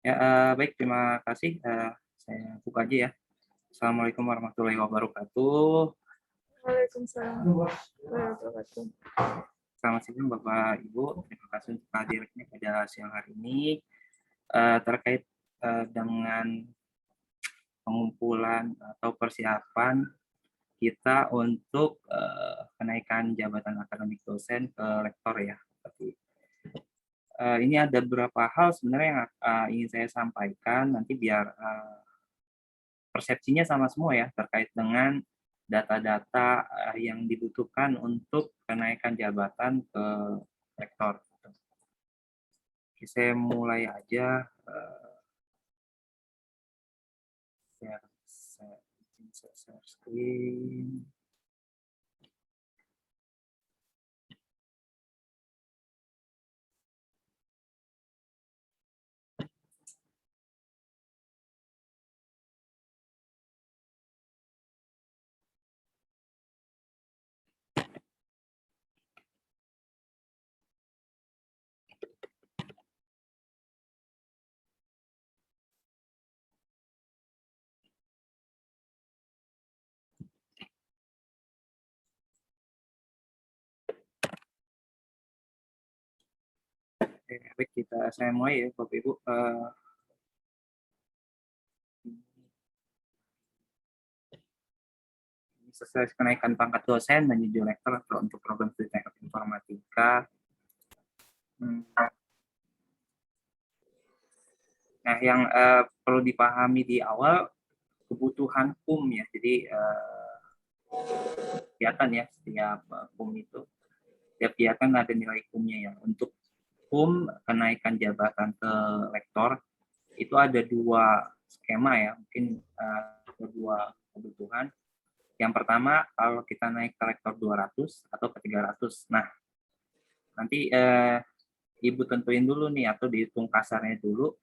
Ya, baik, terima kasih. Saya buka aja ya. Assalamualaikum warahmatullahi wabarakatuh. Waalaikumsalam warahmatullahi wabarakatuh. Selamat siang Bapak Ibu. Terima kasih untuk hadirnya pada siang hari ini terkait dengan pengumpulan atau persiapan kita untuk kenaikan jabatan akademik dosen ke rektor ya. Seperti ini ada beberapa hal sebenarnya yang ingin saya sampaikan nanti biar persepsinya sama semua ya terkait dengan data-data yang dibutuhkan untuk kenaikan jabatan ke rektor. Oke, saya mulai aja. Share screen. Baik, saya mulai ya Bapak Ibu. Sesuai kenaikan pangkat dosen menjadi lektor untuk program studi teknik informatika. Nah, yang perlu dipahami di awal kebutuhan PUM ya. Jadi kelihatan ya setiap PUM itu, setiap kegiatan ada nilai PUM-nya ya. Untuk PUM kenaikan jabatan ke rektor itu ada dua skema ya, mungkin ada dua kebutuhan. Yang pertama, kalau kita naik ke rektor 200 atau ke 300. Nah, nanti Ibu tentuin dulu nih atau dihitung kasarnya dulu,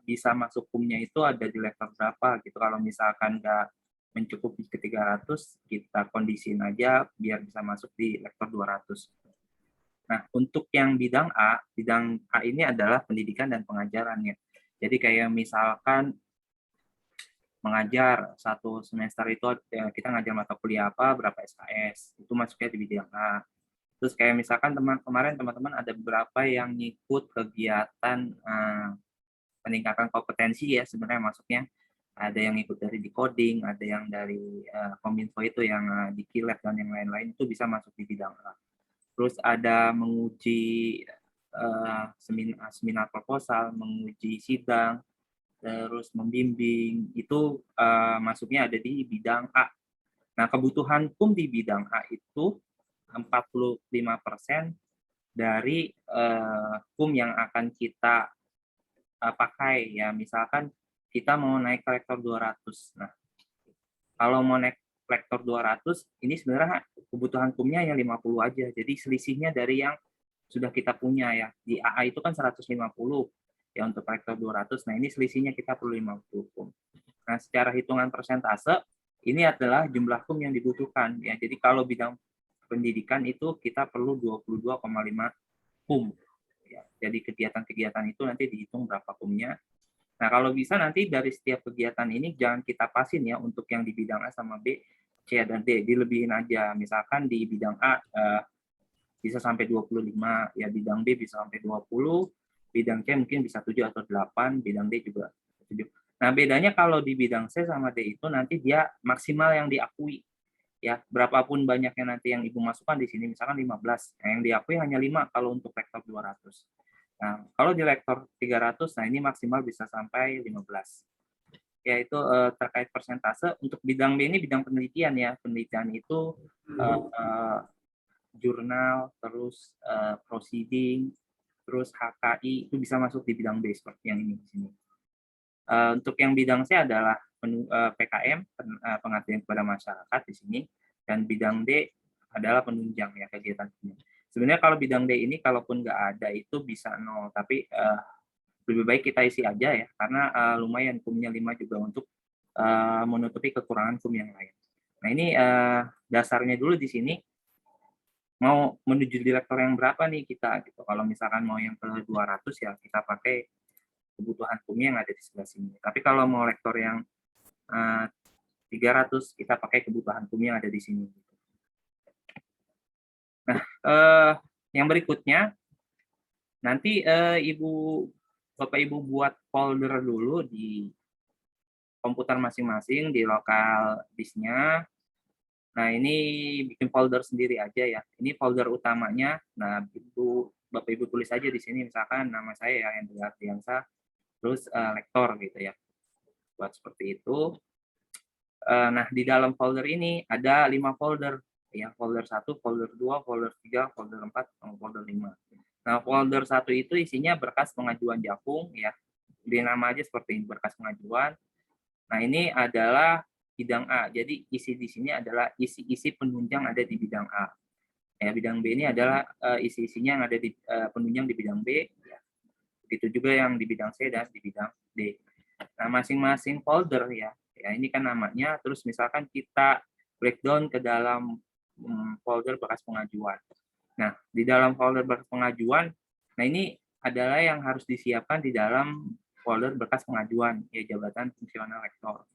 bisa masuk PUM-nya itu ada di level berapa gitu. Kalau misalkan nggak mencukupi ke 300, kita kondisiin aja biar bisa masuk di lektor 200. Nah, untuk yang bidang A ini adalah pendidikan dan pengajarannya. Jadi kayak misalkan mengajar satu semester itu kita ngajar mata kuliah apa, berapa SKS, itu masuknya di bidang A. Terus kayak misalkan kemarin teman-teman ada beberapa yang ngikut kegiatan peningkatan kompetensi ya sebenarnya masuknya. Ada yang ikut dari decoding, ada yang dari Kominfo itu yang di Kilab dan yang lain-lain itu bisa masuk di bidang A. Terus ada menguji seminar proposal, menguji sidang, terus membimbing, itu masuknya ada di bidang A. Nah, kebutuhan PUM di bidang A itu 45% dari PUM yang akan kita pakai ya. Misalkan kita mau naik ke lektor 200. Nah, kalau mau naik lektor 200, ini sebenarnya kebutuhan PUM-nya hanya 50 aja. Jadi selisihnya dari yang sudah kita punya ya. Di AA itu kan 150 ya untuk lektor 200. Nah, ini selisihnya kita perlu 50 PUM. Nah, secara hitungan persentase, ini adalah jumlah PUM yang dibutuhkan ya. Jadi kalau bidang pendidikan itu kita perlu 22,5 PUM. Ya, jadi kegiatan-kegiatan itu nanti dihitung berapa PUM-nya. Nah, kalau bisa nanti dari setiap kegiatan ini jangan kita pasin ya untuk yang di bidang A sama B, C dan D, dilebihin aja. Misalkan di bidang A bisa sampai 25, ya bidang B bisa sampai 20, bidang C mungkin bisa 7 atau 8, bidang D juga 7. Nah, bedanya kalau di bidang C sama D itu nanti dia maksimal yang diakui. Ya, berapapun banyaknya nanti yang Ibu masukkan di sini, misalkan 15, nah yang diakui hanya 5 kalau untuk lektor 200. Nah, kalau di lektor 300, nah ini maksimal bisa sampai 15. Ya, itu terkait persentase. Untuk bidang B ini bidang penelitian ya. Penelitian itu jurnal, terus proceeding, terus HKI, itu bisa masuk di bidang B seperti yang ini di sini. Untuk yang bidang C adalah PKM, pengabdian kepada masyarakat di sini, dan bidang D adalah penunjang ya kegiatan ini. Sebenarnya kalau bidang D ini kalaupun nggak ada itu bisa 0, tapi lebih baik kita isi aja ya, karena lumayan PUM-nya 5 juga untuk menutupi kekurangan PUM yang lain. Nah, ini dasarnya dulu di sini, mau menuju direktur yang berapa nih kita gitu. Kalau misalkan mau yang ke 200 ya kita pakai kebutuhan hukumnya yang ada di sebelah sini. Tapi kalau mau lektor yang 300, kita pakai kebutuhan hukumnya yang ada di sini. Nah, yang berikutnya, nanti Bapak Ibu buat folder dulu di komputer masing-masing, di lokal disknya. Nah, ini bikin folder sendiri aja ya. Ini folder utamanya. Nah, Bapak Ibu tulis aja di sini, misalkan nama saya ya, Hendri Ardiansa, terus lektor gitu ya. Buat seperti itu. Nah, di dalam folder ini ada 5 folder. Ya, folder 1, folder 2, folder 3, folder 4, sama folder 5. Nah, folder 1 itu isinya berkas pengajuan jakung ya. Di nama aja seperti ini, berkas pengajuan. Nah, ini adalah bidang A. Jadi isi di sini adalah isi-isi penunjang ada di bidang A. Ya, bidang B ini adalah isi-isinya yang ada di penunjang di bidang B. Ya. Begitu juga yang di bidang C dan di bidang D. Nah, masing-masing folder ya ini kan namanya. Terus misalkan kita breakdown ke dalam folder berkas pengajuan. Nah, di dalam folder berkas pengajuan, nah ini adalah yang harus disiapkan di dalam folder berkas pengajuan ya jabatan fungsional rektor.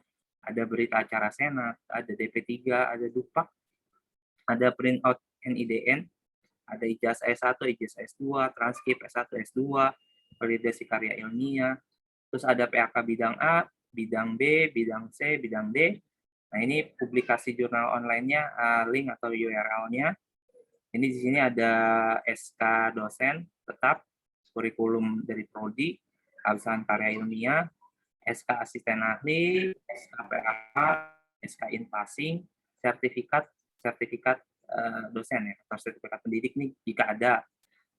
Ada berita acara senat, ada DP3, ada dupak, ada printout NIDN, ada ijazah S1, ijazah S2, transkrip S1, S2, validasi karya ilmiah, terus ada PAK bidang A, bidang B, bidang C, bidang D. Nah, ini publikasi jurnal online-nya, link atau URL-nya. Ini di sini ada SK dosen tetap, kurikulum dari prodi, keabsahan karya ilmiah, SK asisten ahli, SK PAK, SK in-passing, sertifikat dosen ya, atau sertifikat pendidik nih jika ada.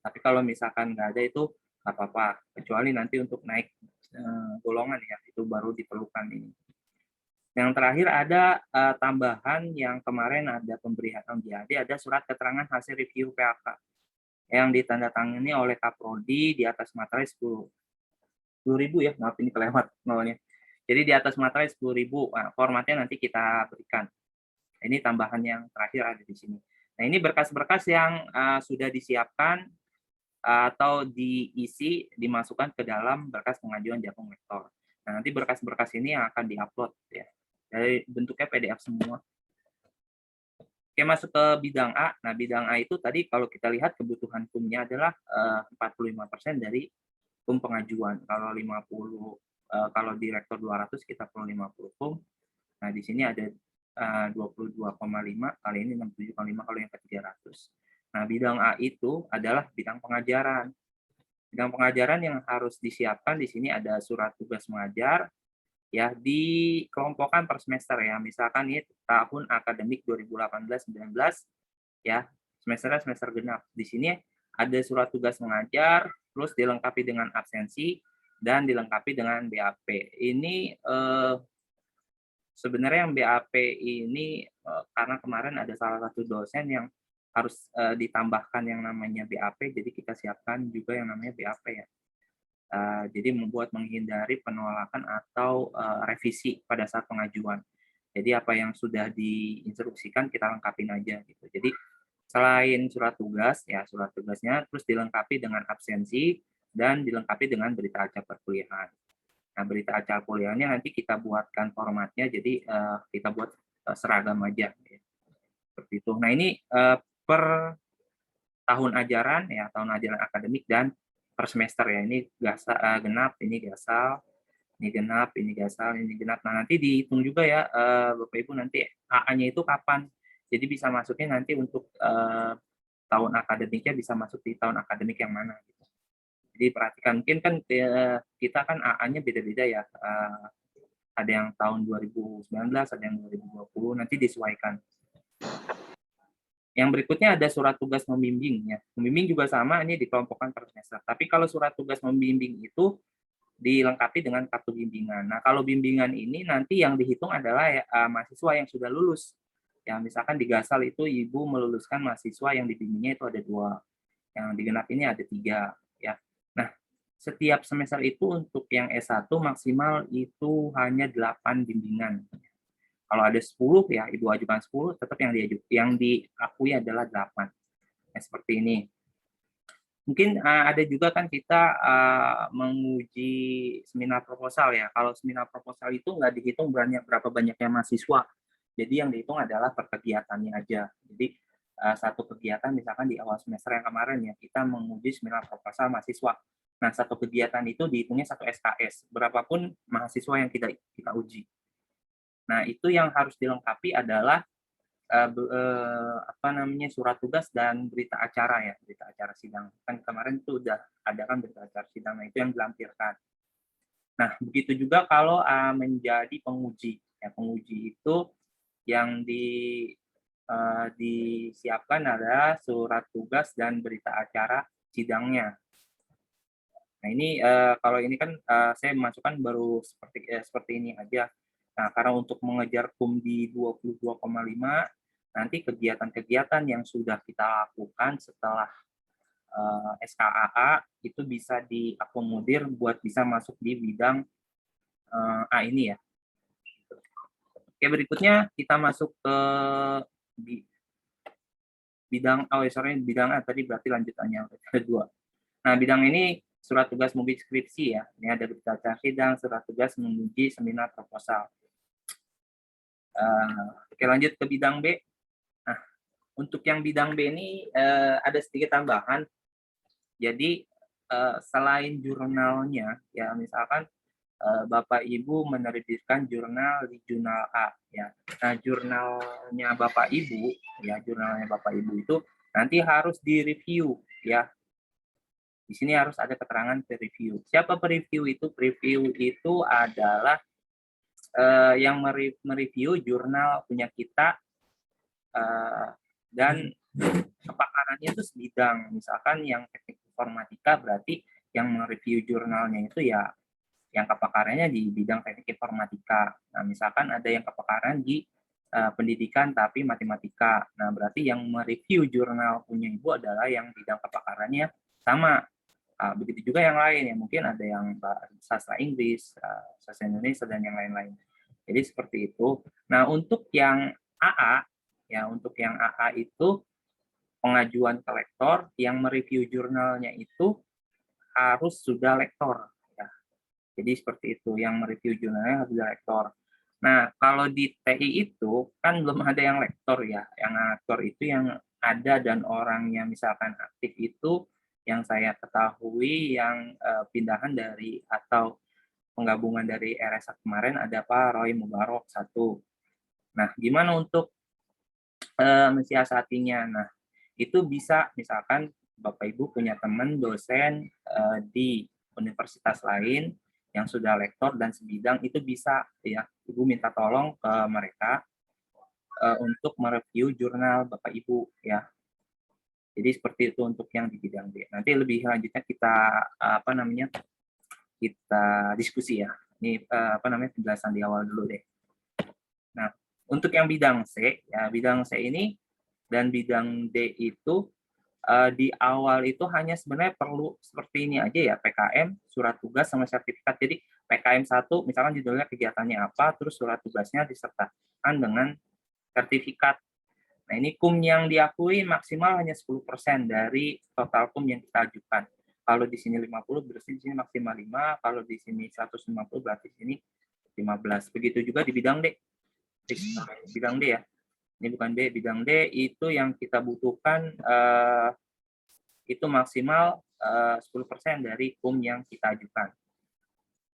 Tapi kalau misalkan nggak ada itu nggak apa-apa, kecuali nanti untuk naik golongan ya, itu baru diperlukan ini. Yang terakhir ada tambahan yang kemarin ada pemberian MJAD, ada surat keterangan hasil review PAK yang ditandatangani oleh Kaprodi di atas materai 10.000 ya, maaf ini kelewat nolnya. Jadi di atas materai 10.000, nah, formatnya nanti kita berikan. Ini tambahan yang terakhir ada di sini. Nah, ini berkas-berkas yang sudah disiapkan atau diisi, dimasukkan ke dalam berkas pengajuan jakung lektor. Nah, nanti berkas-berkas ini yang akan diupload ya. Dari bentuknya PDF semua. Oke, masuk ke bidang A. Nah, bidang A itu tadi kalau kita lihat kebutuhan hukumnya adalah 45% dari hukum pengajuan. Kalau 50 kalau di rektor 200 kita perlu 50 hukum. Nah, di sini ada 22,5 kali ini 67,5 kalau yang ke 300. Nah, bidang A itu adalah bidang pengajaran. Bidang pengajaran yang harus disiapkan di sini ada surat tugas mengajar, ya dikelompokkan per semester ya. Misalkan ini tahun akademik 2018-19 ya, semester genap. Di sini ada surat tugas mengajar, terus dilengkapi dengan absensi dan dilengkapi dengan BAP. Ini sebenarnya yang BAP ini karena kemarin ada salah satu dosen yang harus ditambahkan yang namanya BAP, jadi kita siapkan juga yang namanya BAP ya. Jadi membuat menghindari penolakan atau revisi pada saat pengajuan. Jadi apa yang sudah diinstruksikan kita lengkapin aja gitu. Jadi selain surat tugas ya surat tugasnya terus dilengkapi dengan absensi dan dilengkapi dengan berita acara perkuliahan. Nah, berita acara kuliahnya nanti kita buatkan formatnya jadi kita buat seragam aja ya. Seperti itu. Nah, ini per tahun ajaran ya, tahun ajaran akademik dan per semester ya. Ini genap, ini gasal, ini genap, ini gasal, ini genap. Nah, nanti dihitung juga ya Bapak Ibu nanti AA-nya itu kapan. Jadi bisa masuknya nanti untuk tahun akademiknya bisa masuk di tahun akademik yang mana gitu. Jadi perhatikan mungkin kan kita kan AA-nya beda-beda ya. Ada yang tahun 2019, ada yang 2020, nanti disesuaikan. Yang berikutnya ada surat tugas membimbing ya. Membimbing juga sama, ini dikelompokkan per semester. Tapi kalau surat tugas membimbing itu dilengkapi dengan kartu bimbingan. Nah, kalau bimbingan ini nanti yang dihitung adalah mahasiswa yang sudah lulus. Ya, misalkan di Gasal itu Ibu meluluskan mahasiswa yang dibimbingnya itu ada 2. Yang di Genap ini ada 3 ya. Nah, setiap semester itu untuk yang S1 maksimal itu hanya 8 bimbingan. Kalau ada 10 ya Ibu ajukan 10, tetap yang diakui adalah 8. Nah, seperti ini. Mungkin ada juga kan kita menguji seminar proposal ya. Kalau seminar proposal itu nggak dihitung berapa banyaknya mahasiswa. Jadi yang dihitung adalah per kegiatannya aja. Jadi satu kegiatan misalkan di awal semester yang kemarin ya kita menguji seminar proposal mahasiswa. Nah, satu kegiatan itu dihitungnya satu SKS, berapapun mahasiswa yang kita uji. Nah, itu yang harus dilengkapi adalah surat tugas dan berita acara ya, berita acara sidang. Kan kemarin itu udah ada kan berita acara sidang, nah itu yang dilampirkan. Nah, begitu juga kalau menjadi penguji. Ya, penguji itu yang disiapkan adalah surat tugas dan berita acara sidangnya. Nah, ini kalau ini kan saya masukkan baru seperti ini aja. Nah, karena untuk mengejar KUM di 22,5, nanti kegiatan-kegiatan yang sudah kita lakukan setelah SKAA itu bisa diakomodir buat bisa masuk di bidang A ini ya. Oke, berikutnya kita masuk ke bidang bidang A tadi berarti lanjutannya kedua. Nah, bidang ini surat tugas menguji skripsi ya. Ini ada berita acara sidang, surat tugas menguji seminar proposal. Oke, lanjut ke bidang B. Nah, untuk yang bidang B ini ada sedikit tambahan. Jadi selain jurnalnya, ya misalkan Bapak Ibu menerbitkan jurnal di jurnal A, ya. Nah, jurnalnya Bapak Ibu itu nanti harus direview, ya. Di sini harus ada keterangan preview. Siapa preview itu? Preview itu adalah yang mereview jurnal punya kita dan kepakarannya itu sebidang. Misalkan yang teknik informatika berarti yang mereview jurnalnya itu ya yang kepakarannya di bidang teknik informatika. Nah, misalkan ada yang kepakaran di pendidikan tapi matematika. Nah, berarti yang mereview jurnal punya Ibu adalah yang bidang kepakarannya sama. Begitu juga yang lain, ya mungkin ada yang sastra Inggris, sastra Indonesia, dan yang lain-lain. Jadi seperti itu. Nah, untuk yang AA, ya untuk yang AA itu pengajuan ke lektor, yang mereview jurnalnya itu harus sudah lektor. Ya. Jadi seperti itu, yang mereview jurnalnya harus sudah lektor. Nah, kalau di TI itu kan belum ada yang lektor ya. Yang lektor itu yang ada dan orangnya misalkan aktif itu yang saya ketahui yang pindahan dari atau penggabungan dari RSA kemarin ada Pak Roy Mubarok satu. Nah, gimana untuk mensiasatinya? Nah, itu bisa misalkan Bapak Ibu punya teman dosen di universitas lain yang sudah lektor dan sebidang itu bisa ya Ibu minta tolong ke mereka untuk mereview jurnal Bapak Ibu ya. Jadi seperti itu untuk yang di bidang B. Nanti lebih lanjutnya kita kita diskusi ya. Ini penjelasan di awal dulu deh. Nah, untuk yang bidang C ya bidang C ini dan bidang D itu di awal itu hanya sebenarnya perlu seperti ini aja ya, PKM, surat tugas sama sertifikat. Jadi PKM 1 misalkan judulnya kegiatannya apa, terus surat tugasnya disertakan dengan sertifikat. Nah, ini KUM yang diakui maksimal hanya 10% dari total KUM yang kita ajukan. Kalau di sini 50, berarti di sini maksimal 5, kalau di sini 150, berarti di sini 15. Begitu juga di bidang D. Bidang D ya. Ini bukan B, bidang D itu yang kita butuhkan itu maksimal 10% dari KUM yang kita ajukan.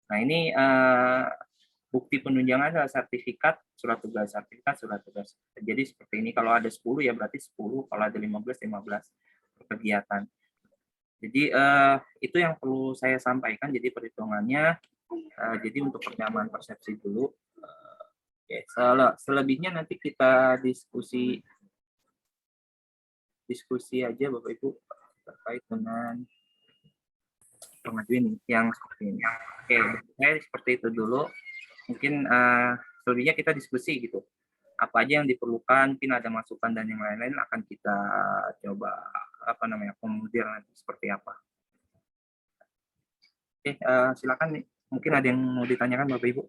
Nah, ini bukti penunjangan adalah sertifikat, surat tugas, sertifikat, surat tugas. Jadi seperti ini, kalau ada 10 ya berarti 10, kalau ada 15, 15 kegiatan. Jadi itu yang perlu saya sampaikan, jadi perhitungannya. Jadi untuk penyamaan persepsi dulu. Oke, selebihnya nanti kita diskusi aja Bapak Ibu terkait dengan pengajuan yang seperti ini. Oke, saya seperti itu dulu. Mungkin selebihnya kita diskusi gitu. Apa aja yang diperlukan, mungkin ada masukan dan yang lain-lain akan kita coba akomodir nanti seperti apa. Oke, silakan nih. Mungkin ada yang mau ditanyakan Bapak Ibu.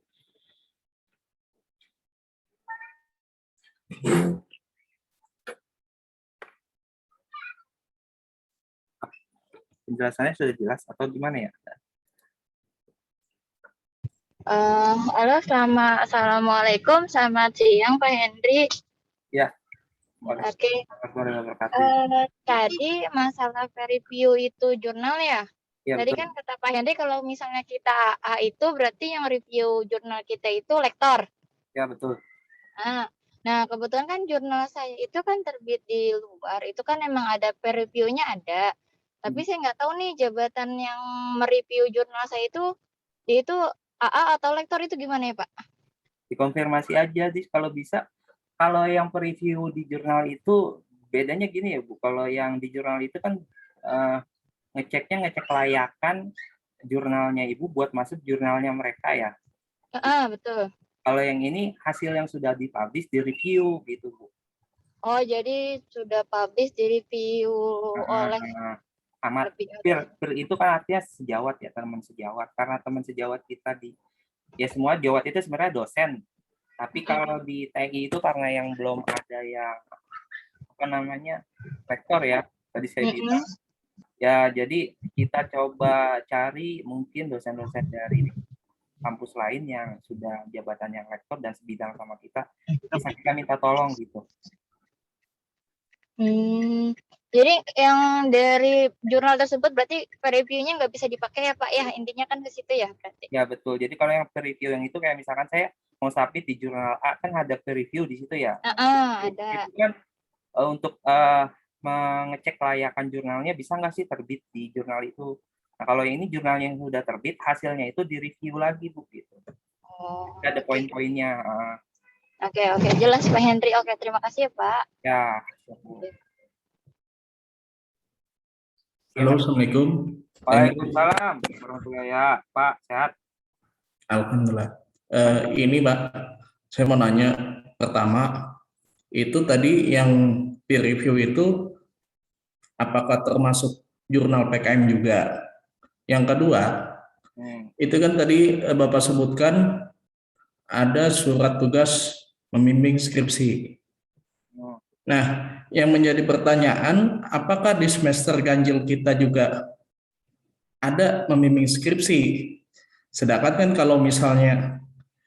penjelasannya sudah jelas atau gimana ya? Halo, Assalamualaikum, selamat siang Pak Hendri. Ya, Oke, warahmatullahi wabarakatuh. tadi masalah review itu jurnal ya. Ya, Tadi betul. kan kata Pak Hendri kalau misalnya kita AA itu berarti yang review jurnal kita itu lektor. Ya, betul. Nah, kebetulan kan jurnal saya itu kan terbit di luar, itu kan emang ada peer review-nya ada. Tapi saya nggak tahu nih jabatan yang mereview jurnal saya itu, dia itu AA atau lektor itu gimana ya Pak? Dikonfirmasi aja, kalau bisa. Kalau yang review di jurnal itu bedanya gini ya Bu, kalau yang di jurnal itu kan ngecek kelayakan jurnalnya Ibu buat masuk jurnalnya mereka ya. Betul. Kalau yang ini hasil yang sudah dipublish di review gitu Bu. Oh, jadi sudah publish di review oleh Amat peer itu kan artinya sejawat ya, teman sejawat. Karena teman sejawat kita ya semua jawat itu sebenarnya dosen. Tapi kalau di TI itu karena yang belum ada yang rektor ya, tadi saya bilang. Ya, jadi kita coba cari mungkin dosen-dosen dari kampus lain yang sudah jabatan yang rektor dan sebidang sama kita, bisa kita minta tolong gitu. Jadi yang dari jurnal tersebut berarti review-nya nggak bisa dipakai ya Pak ya, intinya kan ke situ ya berarti. Ya betul, jadi kalau yang review yang itu kayak misalkan saya mau submit di jurnal A kan ada review di situ ya. Ada. Itu kan untuk mengecek kelayakan jurnalnya bisa nggak sih terbit di jurnal itu. Nah kalau ini jurnal yang sudah terbit hasilnya itu di review lagi Bu gitu. Ada poin-poinnya. Oke, jelas Pak Hendri. Oke, terima kasih ya Pak. Ya. Halo, Assalamualaikum. Waalaikumsalam warahmatullahi wabarakatuh. Pak, sehat? Alhamdulillah. Ini Pak, saya mau nanya pertama, itu tadi yang peer review itu apakah termasuk jurnal PKM juga? Yang kedua, itu kan tadi Bapak sebutkan ada surat tugas membimbing skripsi. Nah, yang menjadi pertanyaan, apakah di semester ganjil kita juga ada membimbing skripsi? Sedangkan kan kalau misalnya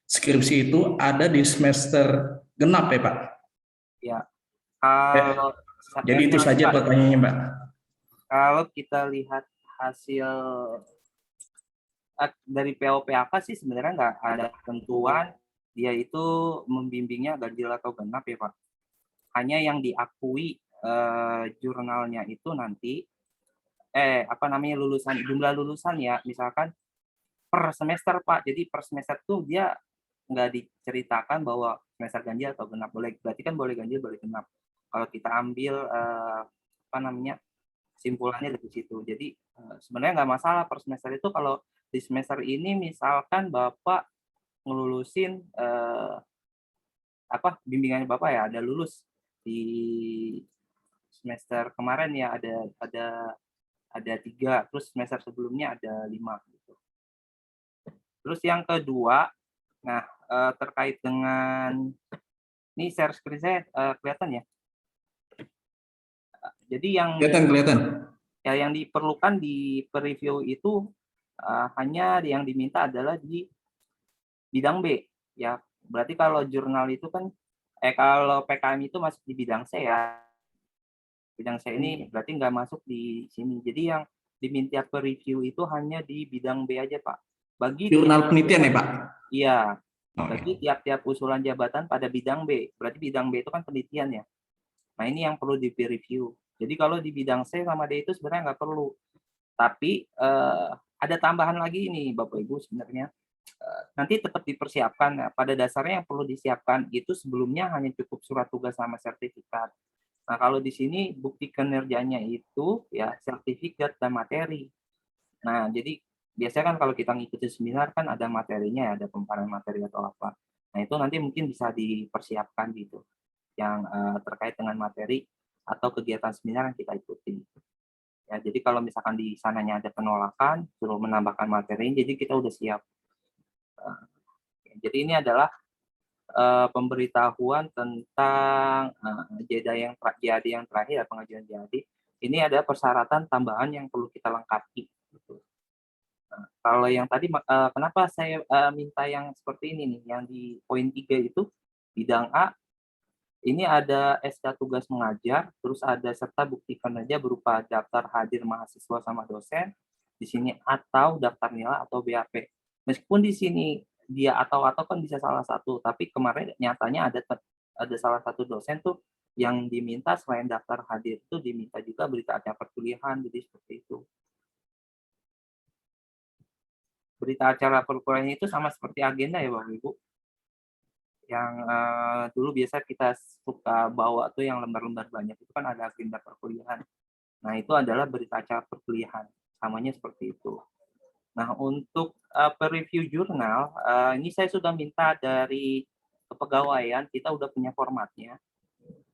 skripsi itu ada di semester genap ya Pak? Ya. Kalau jadi itu saja pertanyaannya Pak. Kalau kita lihat hasil dari PO-PAK sih sebenarnya nggak ada ketentuan dia itu membimbingnya ganjil atau genap ya Pak. Hanya yang diakui jurnalnya itu nanti lulusan, jumlah lulusan ya, misalkan per semester Pak. Jadi per semester tuh dia nggak diceritakan bahwa semester ganjil atau genap. Berarti kan boleh ganjil, boleh genap. Kalau kita ambil kesimpulannya dari situ. Jadi sebenarnya nggak masalah per semester itu. Kalau di semester ini misalkan Bapak ngelulusin bimbingannya Bapak ya ada lulus di semester kemarin ya ada 3, terus semester sebelumnya ada 5 gitu. Terus yang kedua, nah terkait dengan ini share screen saya kelihatan ya. Jadi yang kelihatan. Ya yang diperlukan di review itu hanya yang diminta adalah di bidang B ya. Berarti kalau jurnal itu kan kalau PKM itu masuk di bidang C ya. Bidang C ini berarti nggak masuk di sini. Jadi yang diminta review itu hanya di bidang B aja Pak. Bagi jurnal penelitian ya Pak? Iya. Bagi tiap-tiap usulan jabatan pada bidang B. Berarti bidang B itu kan penelitian ya. Nah ini yang perlu di peer review. Jadi kalau di bidang C sama D itu sebenarnya nggak perlu. Tapi ada tambahan lagi nih Bapak Ibu sebenarnya. Nanti tetap dipersiapkan. Pada dasarnya yang perlu disiapkan itu sebelumnya hanya cukup surat tugas sama sertifikat. Nah kalau di sini bukti kinerjanya itu ya sertifikat dan materi. Nah jadi biasanya kan kalau kita ngikutin seminar kan ada materinya, ada pemaparan materi atau apa. Nah itu nanti mungkin bisa dipersiapkan gitu, yang terkait dengan materi atau kegiatan seminar yang kita ikuti. Ya, jadi kalau misalkan di sananya ada penolakan, suruh menambahkan materi, jadi kita udah siap. Jadi ini adalah pemberitahuan tentang JAD yang terakhir, pengajuan JAD. ini ada persyaratan tambahan yang perlu kita lengkapi. Gitu. Nah, kalau yang tadi, kenapa saya minta yang seperti ini nih, yang di poin 3 itu, bidang A, ini ada SK tugas mengajar, terus ada serta bukti kinerja berupa daftar hadir mahasiswa sama dosen, di sini atau daftar nilai atau BAP. Meskipun di sini dia atau kan bisa salah satu, tapi kemarin nyatanya ada salah satu dosen tuh yang diminta selain daftar hadir itu diminta juga berita acara perkuliahan, jadi seperti itu. Berita acara perkuliahan itu sama seperti agenda ya Bapak Ibu. Yang dulu biasa kita suka bawa tuh yang lembar-lembar banyak itu kan ada agenda perkuliahan. Nah, itu adalah berita acara perkuliahan, samanya seperti itu. Nah, untuk review jurnal, ini saya sudah minta dari kepegawaian, kita udah punya formatnya.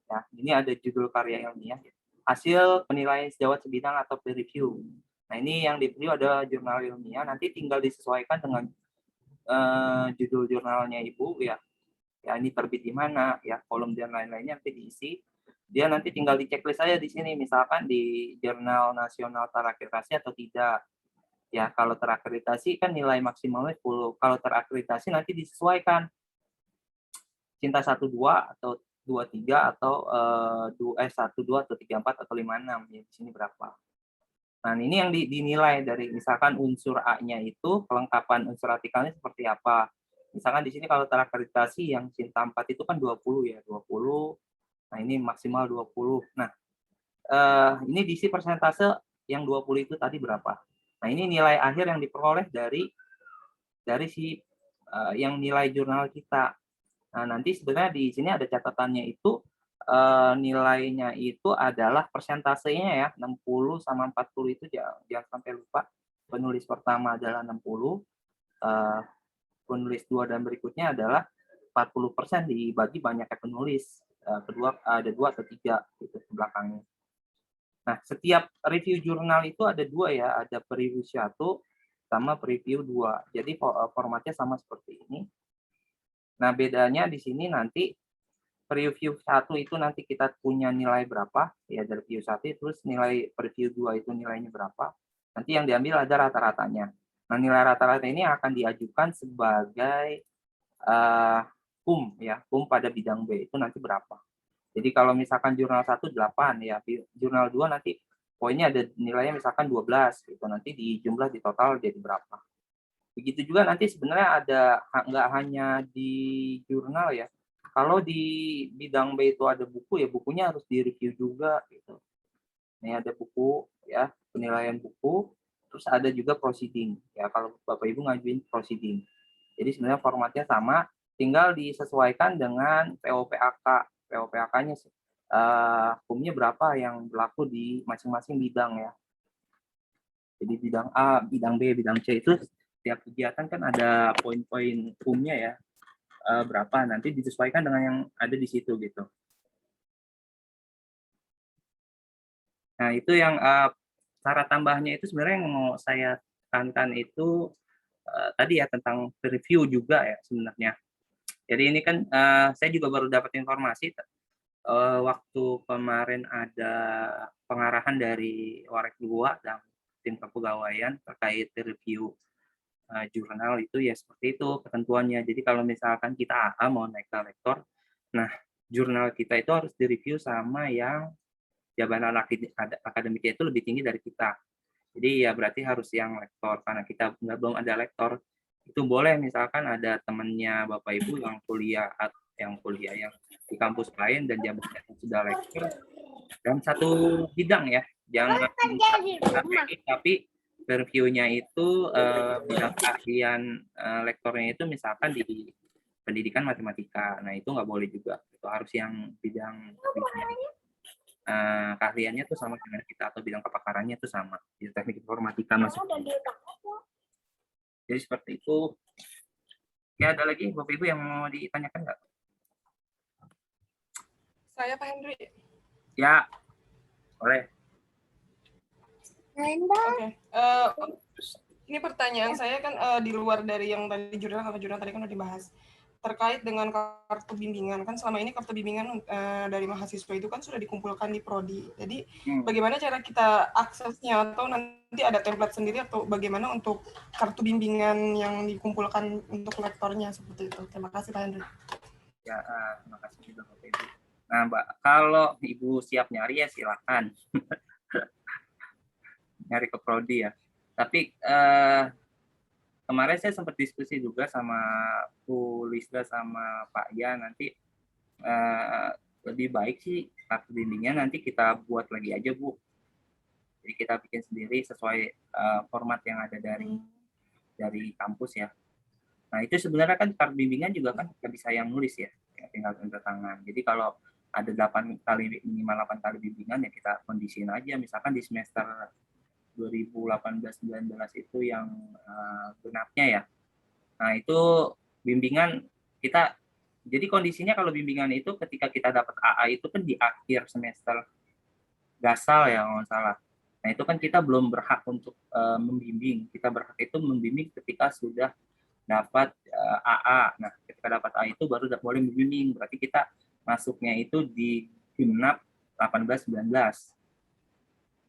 Ya, ini ada judul karya ilmiah, hasil penilaian sejawat sebidang atau peer review. Nah, ini yang di-review ada jurnal ilmiah, nanti tinggal disesuaikan dengan judul jurnalnya Ibu ya. Ya, ini terbit di mana, ya, kolom dan lain-lainnya nanti diisi. Dia nanti tinggal di checklist saja di sini, misalkan di jurnal nasional terakreditasi atau tidak. Ya, kalau terakreditasi kan nilai maksimalnya 10. Kalau terakreditasi nanti disesuaikan. Cinta 12 atau 23 atau 12 atau 34 atau 56. Ya, di sini berapa. Nah, ini yang dinilai dari misalkan unsur A-nya itu, kelengkapan unsur artikelnya seperti apa. Misalkan di sini kalau terakreditasi yang Cinta 4 itu kan 20 ya, 20. Nah, ini maksimal 20. Nah, ini diisi persentase yang 20 itu tadi berapa. Nah, ini nilai akhir yang diperoleh dari si yang nilai jurnal kita. Nah, nanti sebenarnya di sini ada catatannya itu nilainya itu adalah persentasenya ya, 60 sama 40 itu jangan sampai lupa. Penulis pertama adalah 60, penulis 2 dan berikutnya adalah 40% dibagi banyaknya penulis. Kedua ada 2 atau 3 gitu ke belakangnya. Nah, setiap review jurnal itu ada 2 ya, ada preview 1 sama preview 2. Jadi formatnya sama seperti ini. Nah, bedanya di sini nanti preview 1 itu nanti kita punya nilai berapa, ya dari review 1, terus nilai preview 2 itu nilainya berapa. Nanti yang diambil ada rata-ratanya. Nah, nilai rata-rata ini akan diajukan sebagai PUM ya, PUM pada bidang B itu nanti berapa. Jadi kalau misalkan jurnal 1 8 ya, jurnal 2 nanti poinnya ada nilainya misalkan 12 gitu, nanti dijumlah di total jadi berapa. Begitu juga nanti sebenarnya ada nggak hanya di jurnal ya. Kalau di bidang B itu ada buku ya, bukunya harus direview juga gitu. Ini ada buku ya, penilaian buku, terus ada juga proceeding. Ya, kalau Bapak Ibu ngajuin proceeding. Jadi sebenarnya formatnya sama, tinggal disesuaikan dengan POPAK. POPAK-nya hukumnya berapa yang berlaku di masing-masing bidang ya. Jadi bidang A, bidang B, bidang C itu setiap kegiatan kan ada poin-poin hukumnya ya, berapa, nanti disesuaikan dengan yang ada di situ gitu. Nah, itu yang cara tambahnya itu sebenarnya yang mau saya tekankan itu tadi ya tentang review juga ya sebenarnya. Jadi ini kan saya juga baru dapat informasi waktu kemarin ada pengarahan dari Warek 2 dan tim kepegawaian terkait review jurnal itu ya seperti itu ketentuannya. Jadi kalau misalkan kita AA mau naik ke lektor, nah jurnal kita itu harus direview sama yang jabatan akademiknya itu lebih tinggi dari kita. Jadi ya berarti harus yang lektor, karena kita belum ada lektor. Itu boleh misalkan ada temannya Bapak Ibu yang kuliah yang di kampus lain dan jabatannya sudah lektor dalam satu bidang ya, jangan tapi review-nya itu bidang keahlian lektornya itu misalkan di pendidikan matematika. Nah, itu nggak boleh juga. Itu harus yang bidang keahliannya itu sama dengan kita atau bidang kepakarannya itu sama. Di teknik informatika masuk. Jadi seperti itu. Ya, ada lagi Bapak Ibu yang mau ditanyakan nggak? Saya Pak Henry. Ya, boleh. Oke. Ini pertanyaan saya kan di luar dari yang tadi jurnal, kalau jurnal tadi kan udah dibahas. terkait dengan kartu bimbingan. Kan selama ini kartu bimbingan dari mahasiswa itu kan sudah dikumpulkan di prodi. Jadi bagaimana cara kita aksesnya, atau nanti ada template sendiri, atau bagaimana untuk kartu bimbingan yang dikumpulkan untuk lektornya seperti itu. Terima kasih Pak Hendri. Ya, terima kasih juga Bapak Ibu. Nah, Mbak, kalau Ibu siap nyari ya silakan. Nyari ke prodi ya. Tapi kemarin saya sempat diskusi juga sama Bu Lisda sama Pak Ya, nanti lebih baik sih kartu bimbingnya nanti kita buat lagi aja, Bu. Jadi kita bikin sendiri sesuai format yang ada dari kampus ya. Nah, itu sebenarnya kan kartu bimbingan juga kan nggak bisa yang nulis ya, tinggal tanda tangan. Jadi kalau ada 8 kali, minimal 8 kali bimbingan ya kita kondisiin aja. Misalkan di semester 2018-19 itu yang genapnya ya. Nah, itu bimbingan kita, jadi kondisinya kalau bimbingan itu ketika kita dapat AA itu kan di akhir semester gasal ya, kalau nggak salah. Nah, itu kan kita belum berhak untuk membimbing. Kita berhak itu membimbing ketika sudah dapat AA. Nah, ketika dapat AA itu baru boleh membimbing. Berarti kita masuknya itu di genap 18-19.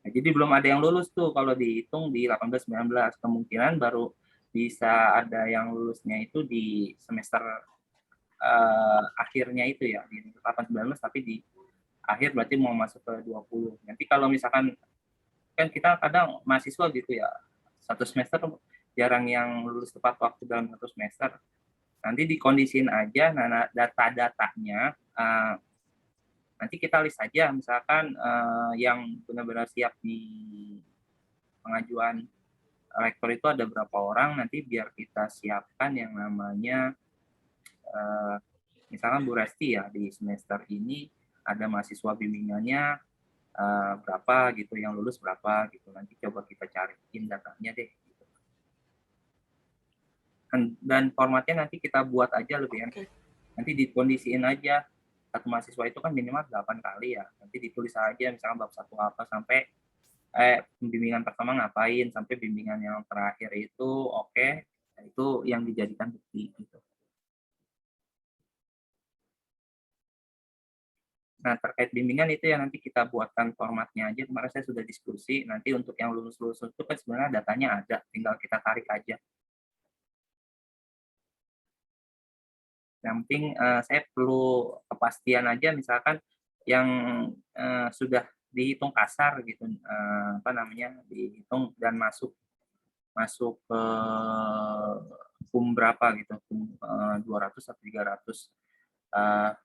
Nah, jadi belum ada yang lulus tuh kalau dihitung di 18-19. Kemungkinan baru bisa ada yang lulusnya itu di semester akhirnya itu ya, di 18-19, tapi di akhir berarti mau masuk ke 20. Nanti kalau misalkan, kan kita kadang mahasiswa gitu ya, satu semester jarang yang lulus tepat waktu dalam satu semester. Nanti dikondisiin aja, nah data-datanya nanti kita list aja, misalkan yang benar-benar siap di pengajuan rektor itu ada berapa orang, nanti biar kita siapkan yang namanya misalkan Bu Resti ya, di semester ini ada mahasiswa bimbingannya berapa gitu, yang lulus berapa gitu, nanti coba kita cariin datanya deh gitu. Dan formatnya nanti kita buat aja lebih enak. Nanti dikondisiin aja, satu mahasiswa itu kan minimal 8 kali ya, nanti ditulis aja misalkan bab 1 apa sampai bimbingan pertama ngapain sampai bimbingan yang terakhir itu oke. Nah, itu yang dijadikan bukti gitu. Nah, terkait bimbingan itu ya nanti kita buatkan formatnya aja. Kemarin saya sudah diskusi, nanti untuk yang lulus-lulus itu kan sebenarnya datanya ada, tinggal kita tarik aja. Yang penting saya perlu kepastian aja, misalkan yang sudah dihitung kasar gitu, dihitung dan masuk ke berapa gitu, 200 atau 300.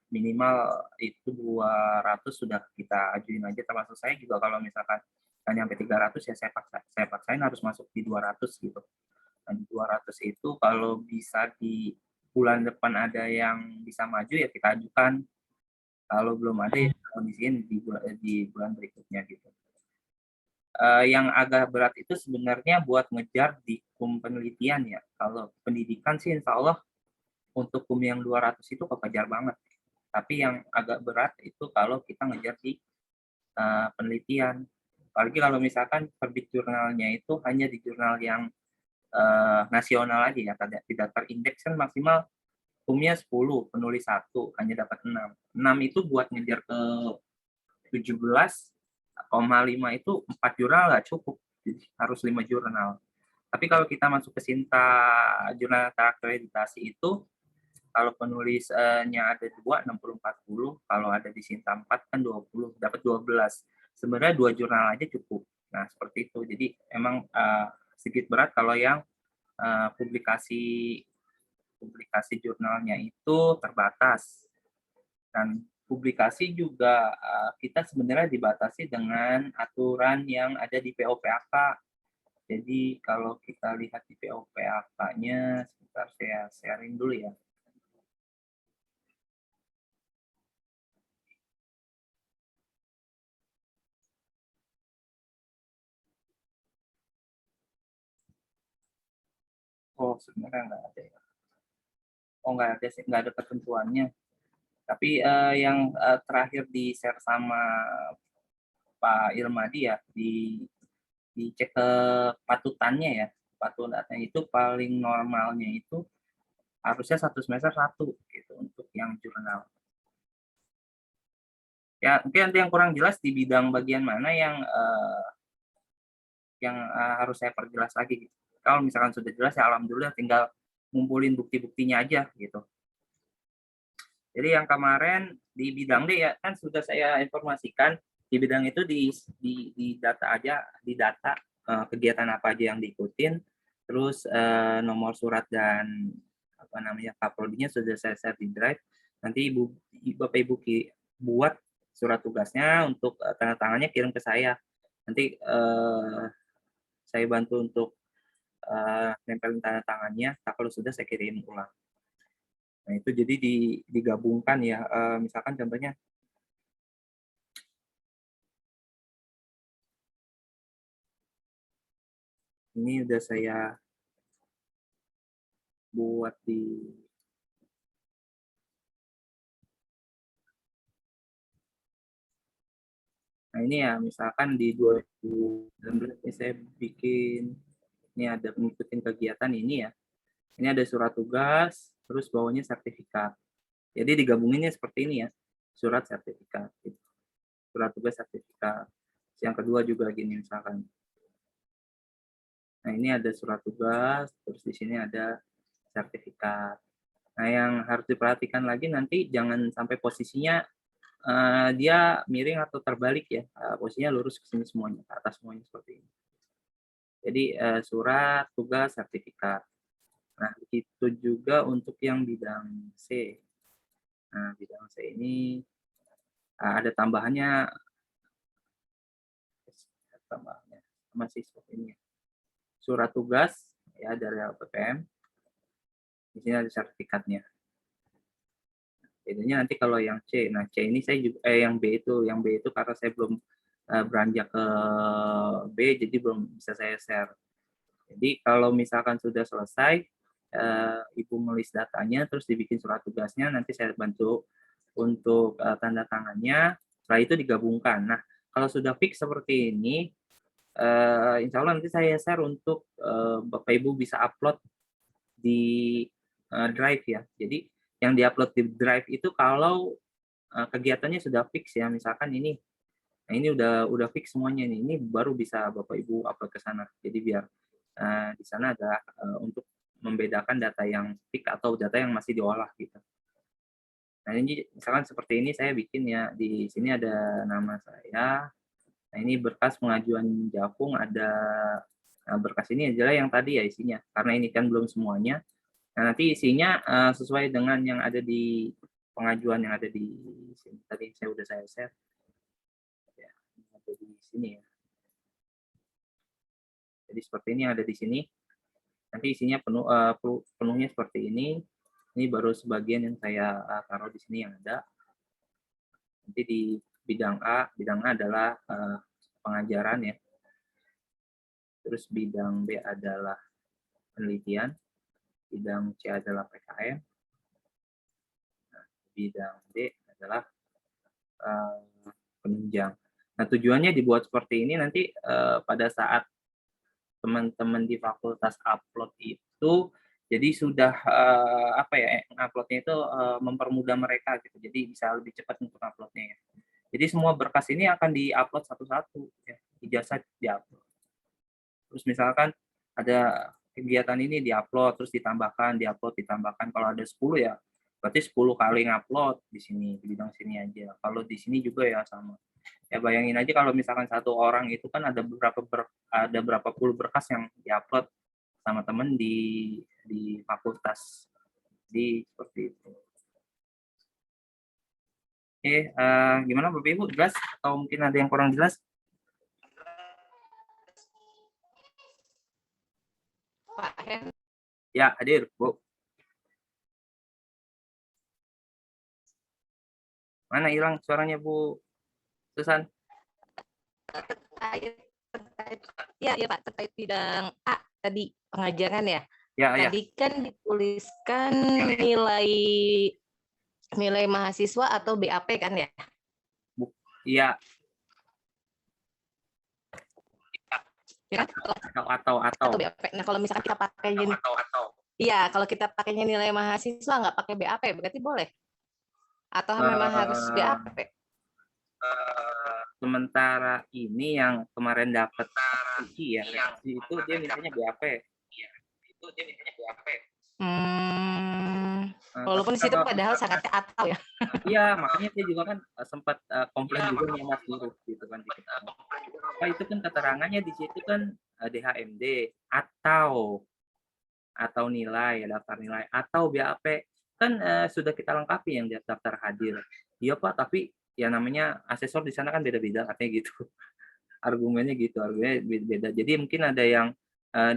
Minimal itu 200 sudah kita ajuin aja, termasuk saya juga kalau misalkan nggak nyampe 300 ya saya paksain harus masuk di 200 gitu. Nah, di 200 itu kalau bisa di bulan depan ada yang bisa maju ya kita ajukan. Kalau belum ada ya kondisiin di bulan berikutnya gitu. Yang agak berat itu sebenarnya buat ngejar di penelitian ya. Kalau pendidikan sih insya Allah untuk yang 200 itu kekejar banget. Tapi yang agak berat itu kalau kita ngejar di penelitian. Apalagi kalau misalkan terbit jurnalnya itu hanya di jurnal yang nasional aja ya, tidak terindeks kan maksimal HUM-nya 10, penulis 1, hanya dapat 6. 6 itu buat ngejar ke 17,5 itu 4 jurnal nggak cukup, jadi harus 5 jurnal. Tapi kalau kita masuk ke Sinta jurnal terakreditasi itu, kalau penulisnya ada 2, 60-40, kalau ada di Sinta 4 kan 20, dapat 12. Sebenarnya 2 jurnal aja cukup. Nah, seperti itu. Jadi emang sedikit berat kalau yang publikasi jurnalnya itu terbatas. Dan publikasi juga kita sebenarnya dibatasi dengan aturan yang ada di POPAK. Jadi kalau kita lihat di POPAK-nya, sebentar saya sharing dulu ya. Oh, sebenarnya nggak ada ya. Oh, nggak ada ketentuannya. Tapi yang terakhir di share sama Pak Ilmadi ya, dicek ke patutannya ya. Patutannya itu paling normalnya itu harusnya 1 semester 1 gitu untuk yang jurnal. Ya, mungkin nanti yang kurang jelas di bidang bagian mana yang harus saya perjelas lagi gitu. Kalau misalkan sudah jelas ya alhamdulillah, tinggal ngumpulin bukti-buktinya aja gitu. Jadi yang kemarin di bidang D ya kan sudah saya informasikan, di bidang itu di data aja, di data kegiatan apa aja yang diikutin, terus nomor surat dan apa namanya kaprodinya sudah saya share di Drive. Nanti Bapak Ibu buat surat tugasnya untuk tanda tangannya kirim ke saya. Nanti saya bantu untuk nempelin tanda tangannya. Nah, kalau sudah saya kirim ulang. Nah, itu jadi digabungkan ya. Misalkan contohnya ini udah saya buat di Nah, ini ya misalkan di 2019 ini saya bikin, ini ada mengikuti kegiatan ini ya. Ini ada surat tugas, terus bawahnya sertifikat. Jadi digabunginnya seperti ini ya, surat sertifikat. Gitu. Surat tugas sertifikat. Yang kedua juga gini misalkan. Nah, ini ada surat tugas, terus di sini ada sertifikat. Nah, yang harus diperhatikan lagi nanti jangan sampai posisinya dia miring atau terbalik ya, posisinya lurus ke sini semuanya, ke atas semuanya seperti ini. Jadi surat, tugas, sertifikat. Nah, begitu juga untuk yang bidang C. Nah, bidang C ini ada tambahannya masih seperti ini. Surat tugas ya dari LPPM. Di sini ada sertifikatnya. Bedanya nanti kalau yang C, nah C ini saya juga yang B itu karena saya belum beranjak ke B, jadi belum bisa saya share. Jadi kalau misalkan sudah selesai, Ibu menulis datanya, terus dibikin surat tugasnya, nanti saya bantu untuk tanda tangannya, setelah itu digabungkan. Nah, kalau sudah fix seperti ini, insya Allah nanti saya share untuk Bapak Ibu bisa upload di Drive ya. Jadi yang diupload di Drive itu kalau kegiatannya sudah fix ya, misalkan ini, nah ini udah fix semuanya nih, ini baru bisa Bapak Ibu upload ke sana. Jadi biar di sana ada untuk membedakan data yang fix atau data yang masih diolah gitu. Nah ini misalkan seperti ini saya bikin ya, di sini ada nama saya. Nah ini berkas pengajuan Japung ada, nah berkas ini adalah yang tadi ya isinya, karena ini kan belum semuanya. Nah, nanti isinya sesuai dengan yang ada di pengajuan yang ada di sini. Tadi saya share. Ya, ada di sini ya. Jadi seperti ini yang ada di sini. Nanti isinya penuhnya seperti ini. Ini baru sebagian yang saya taruh di sini yang ada. Nanti di bidang A adalah pengajaran ya. Terus bidang B adalah penelitian. Bidang C adalah PKM. Nah, bidang D adalah penunjang. Nah, tujuannya dibuat seperti ini nanti pada saat teman-teman di fakultas upload itu, jadi sudah uploadnya itu mempermudah mereka gitu. Jadi bisa lebih cepat untuk uploadnya ya. Jadi semua berkas ini akan diupload satu-satu ya. Ijazah diupload. Terus misalkan ada kegiatan ini diupload, terus ditambahkan. Kalau ada 10 ya berarti 10 kali ngupload di sini, di bidang sini aja. Kalau di sini juga ya sama. Ya bayangin aja kalau misalkan satu orang itu kan ada berapa puluh berkas yang diupload sama temen di fakultas. Di seperti itu. Oke, gimana Bapak Ibu, jelas atau mungkin ada yang kurang jelas? Pak Hen. Ya, hadir, Bu. Mana hilang suaranya Bu Susan? Ya Pak, terkait bidang A tadi pengajaran ya. Ya. Tadi kan dituliskan nilai mahasiswa atau BAP kan ya? Iya. Ya kan? Atau BAP. Nah, kalau misalkan kita pakai Iya, kalau kita pakainya nilai mahasiswa nggak pakai BAP, berarti boleh? Atau memang harus Eh, BAP? Sementara ini yang kemarin dapat uji ya, reaksi itu dia mintanya BAP. Walaupun di Tapi situ kalau padahal misalkan, syaratnya atau ya. iya makanya saya juga kan sempat komplain juga sama Mas Guru gitu kan. Pak itu kan keterangannya di situ kan DHMD atau nilai, daftar nilai atau BAP kan sudah kita lengkapi yang di daftar hadir. Iya Pak, tapi ya namanya asesor di sana kan beda-beda katanya gitu. Argumennya beda. Jadi mungkin ada yang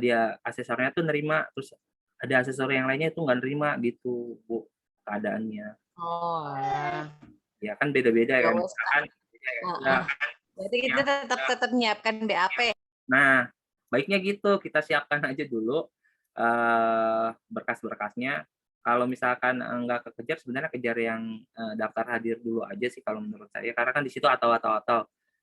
dia asesornya tuh nerima, terus ada asesor yang lainnya itu nggak nerima gitu, Bu, keadaannya. Oh, alah. Ya kan beda-beda Ya kan. wes, Kak. Ya, Berarti kita tetap nyiapkan BAP. nah, baiknya gitu, kita siapkan aja dulu berkas-berkasnya. Kalau misalkan nggak kekejar, sebenarnya kejar yang daftar hadir dulu aja sih kalau menurut saya. Karena kan di situ atau.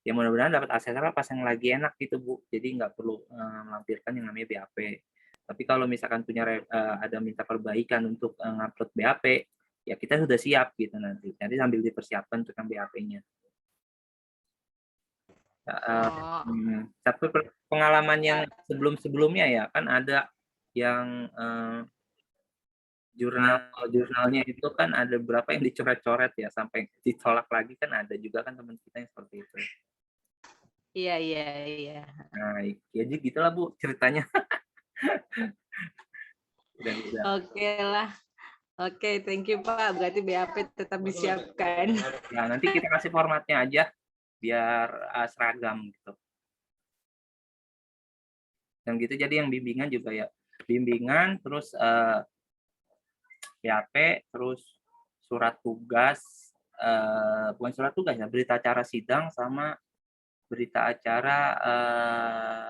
Ya mudah-mudahan dapat asesor pas yang lagi enak gitu, Bu. Jadi nggak perlu melampirkan yang namanya BAP. Tapi kalau misalkan punya ada minta perbaikan untuk ngupload BAP, ya kita sudah siap gitu nanti. Nanti sambil dipersiapkan untuk yang BAP-nya. Tapi pengalaman yang sebelum-sebelumnya ya kan ada yang jurnalnya itu kan ada berapa yang dicoret-coret ya sampai ditolak lagi kan ada juga kan teman kita yang seperti itu. Iya. Nah, jadi gitulah Bu ceritanya. Udah. Oke lah. Oke, thank you Pak. Berarti BAP tetap disiapkan. Nah, nanti kita kasih formatnya aja biar seragam gitu. Dan gitu jadi yang bimbingan juga ya. Bimbingan terus BAP terus surat tugas bukan surat tugas ya, berita acara sidang sama berita acara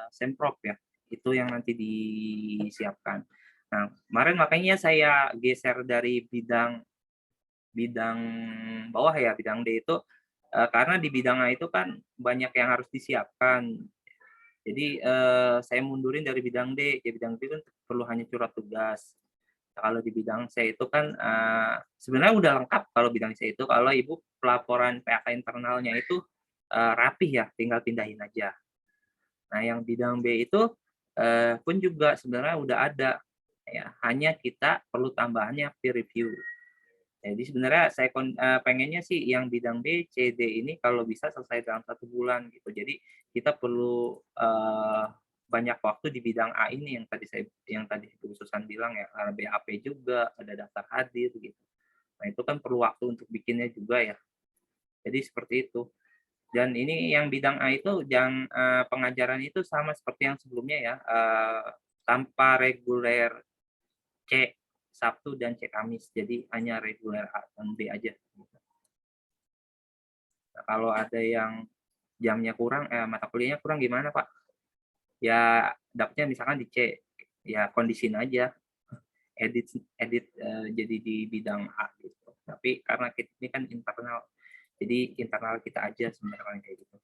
semprot ya. Itu yang nanti disiapkan. Nah, kemarin makanya saya geser dari bidang bawah ya, bidang D itu karena di bidang A itu kan banyak yang harus disiapkan. Jadi saya mundurin dari bidang D. Di bidang D kan perlu hanya surat tugas. Kalau di bidang C itu kan sebenarnya udah lengkap kalau bidang C itu. Kalau Ibu pelaporan PAK internalnya itu rapih ya, tinggal pindahin aja. Nah, yang bidang B itu pun juga sebenarnya udah ada. Ya, hanya kita perlu tambahannya peer review. Jadi sebenarnya saya pengennya sih yang bidang B, C, D ini kalau bisa selesai dalam 1 bulan gitu. Jadi kita perlu banyak waktu di bidang A ini yang tadi Bu Susan bilang ya, BAP juga, ada daftar hadir gitu. Nah, itu kan perlu waktu untuk bikinnya juga ya. Jadi seperti itu. Dan ini yang bidang A itu yang pengajaran itu sama seperti yang sebelumnya ya, tanpa reguler C Sabtu dan C Kamis. Jadi hanya reguler A dan B aja. Nah, kalau ada yang jamnya kurang, mata kuliahnya kurang gimana Pak? Ya dapatnya misalkan di C, ya kondisiin aja, edit jadi di bidang A gitu. Tapi karena kita ini kan internal, jadi internal kita aja sebenarnya kayak gitu.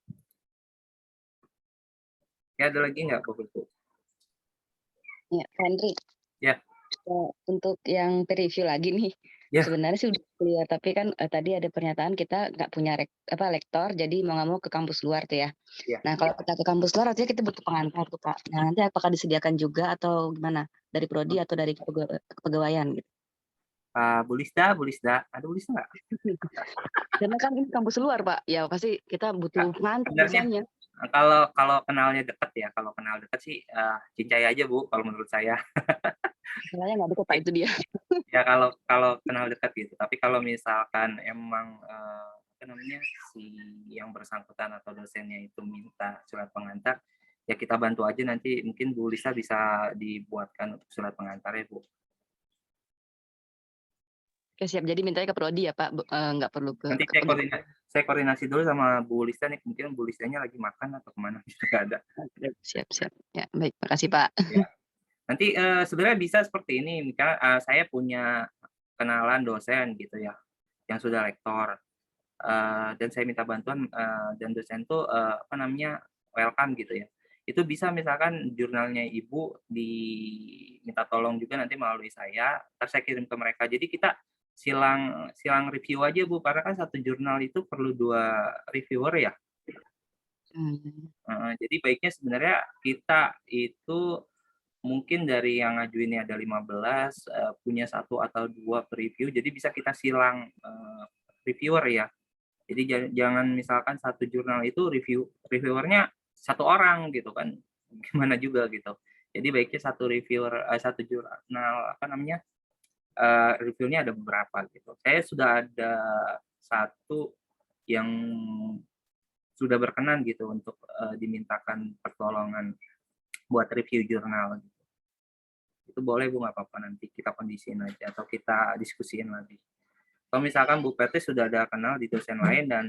Ya ada lagi nggak Bu? Ya, Henry. Ya. Untuk yang review lagi nih, Ya. sebenarnya sih udah clear, tapi kan tadi ada pernyataan kita nggak punya lektor, jadi mau nggak mau ke kampus luar tuh ya. Ya. Nah kalau kita ke kampus luar artinya kita butuh pengantar tuh Pak. Nah nanti apakah disediakan juga atau gimana dari prodi atau dari kepegawaian gitu? Bu Lisda, ada Bu Lisda nggak? Karena kan ini kampus luar Pak, ya pasti kita butuh pengantar biasanya. Kalau kenalnya deket ya, kalau kenal deket sih cincai aja Bu, kalau menurut saya. Soalnya nggak deket Pak, itu dia. Ya kalau kenal dekat gitu. Tapi kalau misalkan emang apa namanya si yang bersangkutan atau dosennya itu minta surat pengantar, ya kita bantu aja nanti mungkin Bu Lisa bisa dibuatkan untuk surat pengantarnya Bu. Oke siap, jadi mintanya ke prodi ya Pak, nggak perlu ke. Nanti saya koordinasi dulu sama Bu Lisa nih, mungkin Bu Lisanya lagi makan atau kemana gitu nggak ada. Siap. Ya baik, makasih Pak. Ya. Nanti sebenarnya bisa seperti ini, misalnya saya punya kenalan dosen gitu ya, yang sudah lektor. Dan saya minta bantuan dan dosen tuh apa namanya welcome gitu ya. Itu bisa misalkan jurnalnya Ibu diminta tolong juga nanti melalui saya, terus saya kirim ke mereka. Jadi kita silang review aja Bu, karena kan satu jurnal itu perlu 2 reviewer ya. Jadi baiknya sebenarnya kita itu mungkin dari yang ngajuinnya ada 15, punya 1 atau 2 review, jadi bisa kita silang reviewer ya. Jadi jangan misalkan satu jurnal itu reviewernya 1 orang gitu kan, gimana juga gitu. Jadi baiknya satu jurnal reviewnya ada beberapa gitu. Saya sudah ada 1 yang sudah berkenan gitu untuk dimintakan pertolongan buat review jurnal. Itu boleh Bu, nggak apa-apa, nanti kita kondisiin aja atau kita diskusiin lagi. Kalau misalkan Bu Peti sudah ada kenal di dosen lain dan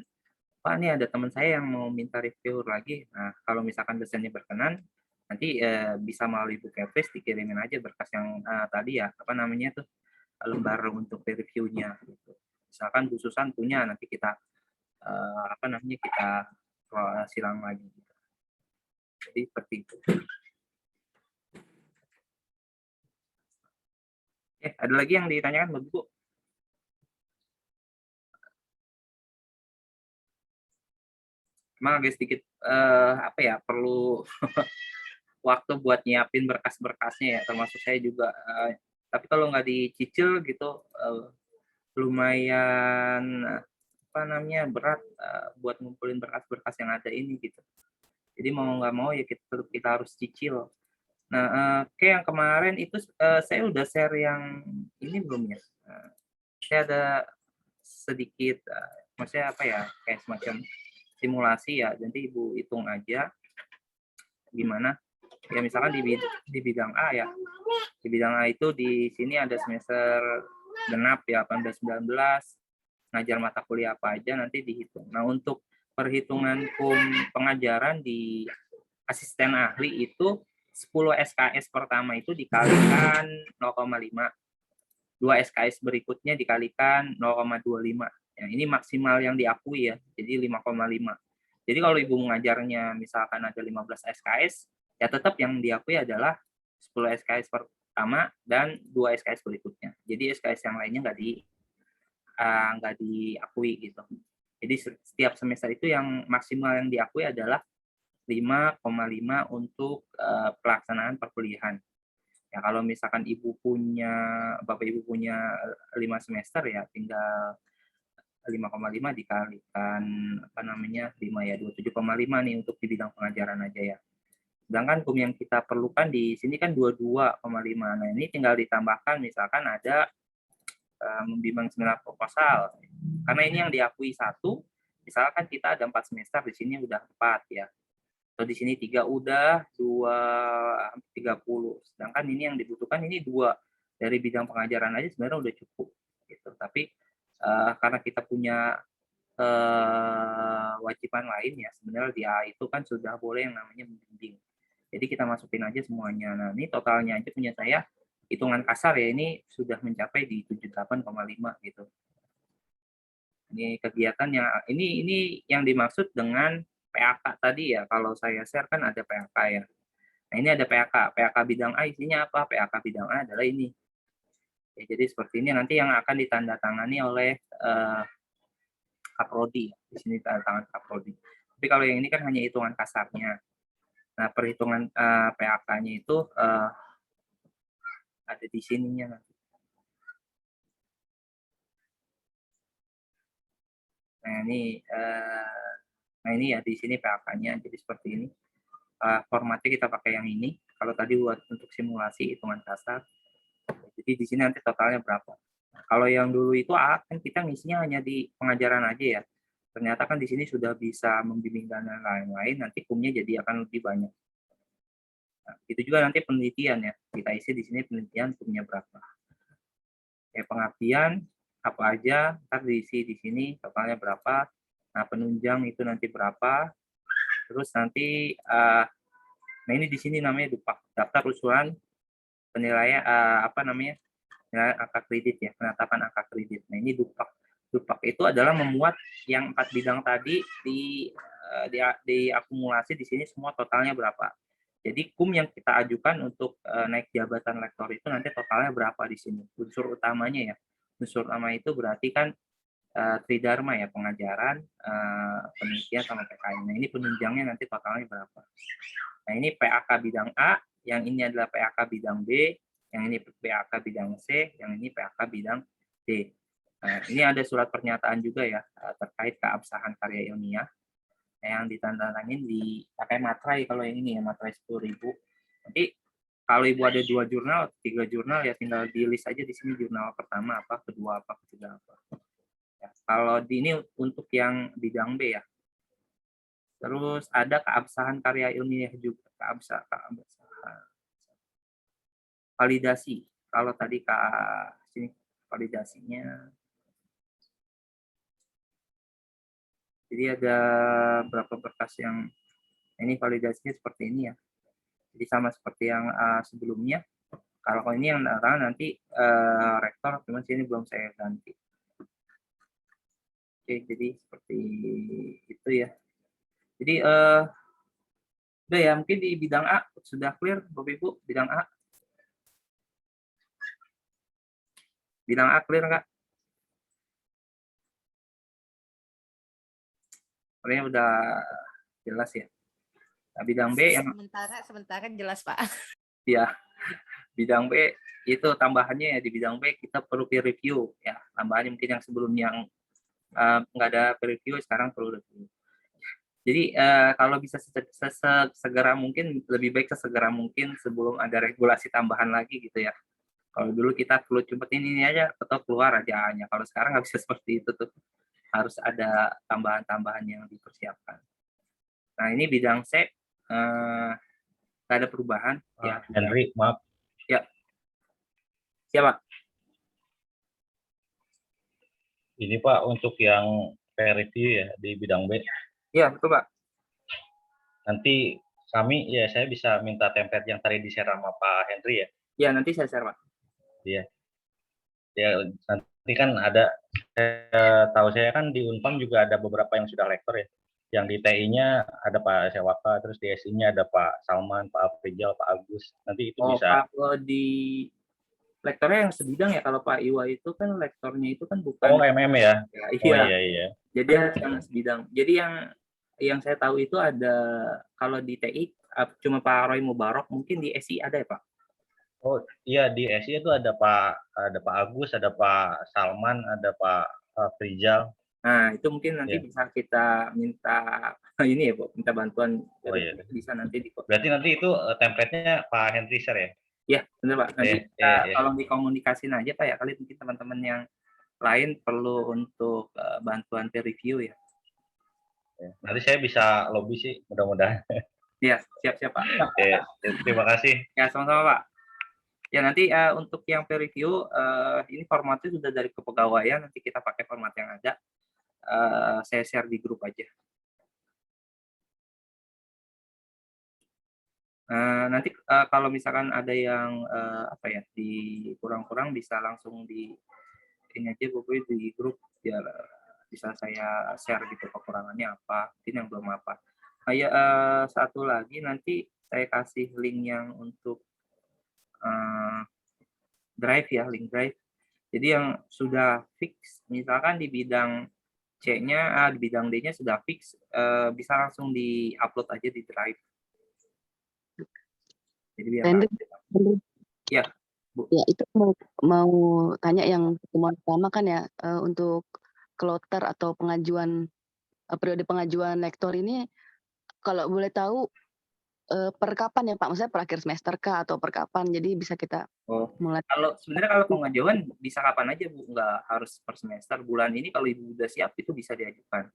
Pak, ini ada teman saya yang mau minta review lagi. Nah, kalau misalkan dosennya berkenan, nanti bisa melalui Bu Kepris dikirimin aja berkas yang tadi ya, lembar untuk reviewnya. Gitu. Misalkan Bu Susan punya, nanti kita kita silang lagi. Gitu. Jadi seperti itu. Ada lagi yang ditanyakan Bu? Emang agak sedikit perlu waktu buat nyiapin berkas-berkasnya ya, termasuk saya juga. Tapi kalau nggak dicicil gitu, lumayan berat buat ngumpulin berkas-berkas yang ada ini gitu. Jadi mau nggak mau ya kita harus cicil. Nah, yang kemarin itu saya udah share yang ini belum ya? Saya ada sedikit, maksudnya kayak semacam simulasi ya, nanti Ibu hitung aja gimana. Ya misalkan di bidang A ya, di bidang A itu di sini ada semester genap ya, 18-19, ngajar mata kuliah apa aja nanti dihitung. Nah untuk perhitungan pengajaran di asisten ahli itu 10 SKS pertama itu dikalikan 0,5, 2 SKS berikutnya dikalikan 0,25. Ya, ini maksimal yang diakui ya, jadi 5,5. Jadi kalau Ibu mengajarnya misalkan ada 15 SKS, ya tetap yang diakui adalah 10 SKS pertama dan 2 SKS berikutnya. Jadi SKS yang lainnya nggak diakui gitu. Jadi setiap semester itu yang maksimal yang diakui adalah 5,5 untuk pelaksanaan perkuliahan. Ya kalau misalkan Bapak Ibu punya 5 semester ya tinggal 5,5 dikalikan 5 ya 27,5 nih untuk di bidang pengajaran aja ya. Sedangkan yang kita perlukan di sini kan 22,5. Nah, ini tinggal ditambahkan misalkan ada membimbing seminar proposal. Karena ini yang diakui 1, misalkan kita ada 4 semester, di sini udah 4 ya. Atau di sini 3 udah, 2 30. Sedangkan ini yang dibutuhkan ini 2 dari bidang pengajaran aja sebenarnya udah cukup gitu. Tapi karena kita punya kewajiban lain ya, sebenarnya di A itu kan sudah boleh yang namanya membimbing. Jadi kita masukin aja semuanya. Nah, ini totalnya aja punya saya hitungan kasar ya, ini sudah mencapai di 78,5 gitu. Ini kegiatan yang ini yang dimaksud dengan PAK tadi ya. Kalau saya share kan ada PAK ya. Nah, ini ada PAK bidang A isinya apa? PAK bidang A adalah ini. Ya, jadi seperti ini nanti yang akan ditandatangani oleh Kaprodi. Di sini tanda tangan Kaprodi. Tapi kalau yang ini kan hanya hitungan kasarnya. Nah, perhitungan PAK-nya itu ada di sininya nanti. Nah ini ya di sini PAK-nya. Jadi seperti ini. Formatnya kita pakai yang ini. Kalau tadi buat untuk simulasi hitungan kasar. Jadi di sini nanti totalnya berapa. Nah, kalau yang dulu itu kan kita ngisinya hanya di pengajaran aja ya. Ternyata kan di sini sudah bisa membimbing dan lain-lain, nanti kumnya jadi akan lebih banyak. Nah, itu juga nanti penelitian ya. Kita isi di sini penelitian kumnya berapa. Ya pengabdian apa aja, ntar diisi di sini totalnya berapa. Nah penunjang itu nanti berapa. Terus nanti nah ini di sini namanya daftar usulan penilaian penilaian angka kredit ya, penetapan angka kredit. Nah ini Dupak itu adalah memuat yang 4 bidang tadi diakumulasi di sini semua totalnya berapa. Jadi KUM yang kita ajukan untuk naik jabatan lektor itu nanti totalnya berapa di sini. Unsur utamanya ya. Unsur utama itu berarti kan tridharma ya, pengajaran, penelitian sama PKN. Nah, ini penunjangnya nanti totalnya berapa. Nah, ini PAK bidang A, yang ini adalah PAK bidang B, yang ini PAK bidang C, yang ini PAK bidang D. Nah, ini ada surat pernyataan juga ya terkait keabsahan karya ilmiah yang ditandatangani di pakai materai. Kalau yang ini ya materai 10.000. Nanti kalau ibu ada 2 jurnal, 3 jurnal ya tinggal di list aja di sini jurnal pertama apa, kedua apa, ketiga apa. Ya, kalau di ini untuk yang bidang B ya. Terus ada keabsahan karya ilmiah juga, keabsahan validasi. Kalau tadi sini validasinya. Jadi ada berapa berkas yang ini validasinya seperti ini ya. Jadi sama seperti yang sebelumnya. Kalau ini yang nanti rektor, cuma sini belum saya ganti. Oke, jadi seperti itu ya. Jadi udah ya, mungkin di bidang A sudah clear, Bapak Ibu, bidang A. Bidang A clear nggak? Sebenarnya udah jelas ya. Nah, bidang B yang Sementara jelas, Pak. ya, bidang B itu tambahannya ya, di bidang B kita perlu peer review ya. Tambahannya mungkin yang sebelumnya nggak ada peer review, sekarang perlu review. Jadi kalau bisa sesegera mungkin, lebih baik sesegera mungkin sebelum ada regulasi tambahan lagi gitu ya. Kalau dulu kita perlu cepet ini aja atau keluar aja hanya. Kalau sekarang nggak bisa seperti itu tuh. Harus ada tambahan-tambahan yang dipersiapkan. Nah, ini bidang C nggak ada perubahan. Ya, Henry, maaf. Ya. Siapa? Ini Pak untuk yang peer review ya di bidang B. Iya, betul Pak. Nanti kami ya saya bisa minta template yang tadi di-share sama Pak Henry ya. Iya, nanti saya share Pak. Iya. Ya nanti kan ada tahu saya kan di Unpam juga ada beberapa yang sudah lektor ya. Yang di TI-nya ada Pak Sewaka, terus di SI-nya ada Pak Salman, Pak Afrizal, Pak Agus. Nanti itu bisa. Kalau di lektornya yang sebidang ya, kalau Pak Iwa itu kan lektornya itu kan bukan. Oh, MM ya? Ya, Oh iya. iya. Jadi yang sebidang. Jadi yang saya tahu itu ada, kalau di TI cuma Pak Roy Mubarok, mungkin di SI ada ya Pak? Oh iya, di SI itu ada Pak Agus, ada Pak Salman, ada Pak Afrizal. Nah, itu mungkin nanti bisa kita minta ini ya, Bu, minta bantuan dari bisa nanti di. Berarti nanti itu template-nya Pak Henry share ya? Ya, benar Pak. Nanti tolong dikomunikasiin aja Pak ya, kali mungkin teman-teman yang lain perlu untuk bantuan peer review ya. Nanti saya bisa lobby sih, mudah-mudahan. Iya, siap Pak. Terima kasih. Ya, sama-sama Pak. Ya, nanti untuk yang peer review, ini formatnya sudah dari kepegawaian, nanti kita pakai format yang ada. Saya share di grup aja. Nanti kalau misalkan ada yang di kurang-kurang bisa langsung di ini aja pokoknya di grup, biar bisa saya share gitu kekurangannya apa, mungkin yang belum apa. Kayak satu lagi nanti saya kasih link yang untuk drive ya, link drive. Jadi yang sudah fix, misalkan di bidang C-nya, di bidang D-nya sudah fix, bisa langsung di-upload aja di drive. Jadi biar ya, Bu. Ya, itu mau tanya yang pertemuan pertama kan ya, untuk kloter atau periode pengajuan lektor ini, kalau boleh tahu per kapan ya Pak? Maksudnya per akhir semester kah atau per kapan? Jadi bisa kita mulai. Sebenarnya kalau pengajuan bisa kapan aja Bu, nggak harus per semester. Bulan ini kalau Ibu udah siap itu bisa diajukan.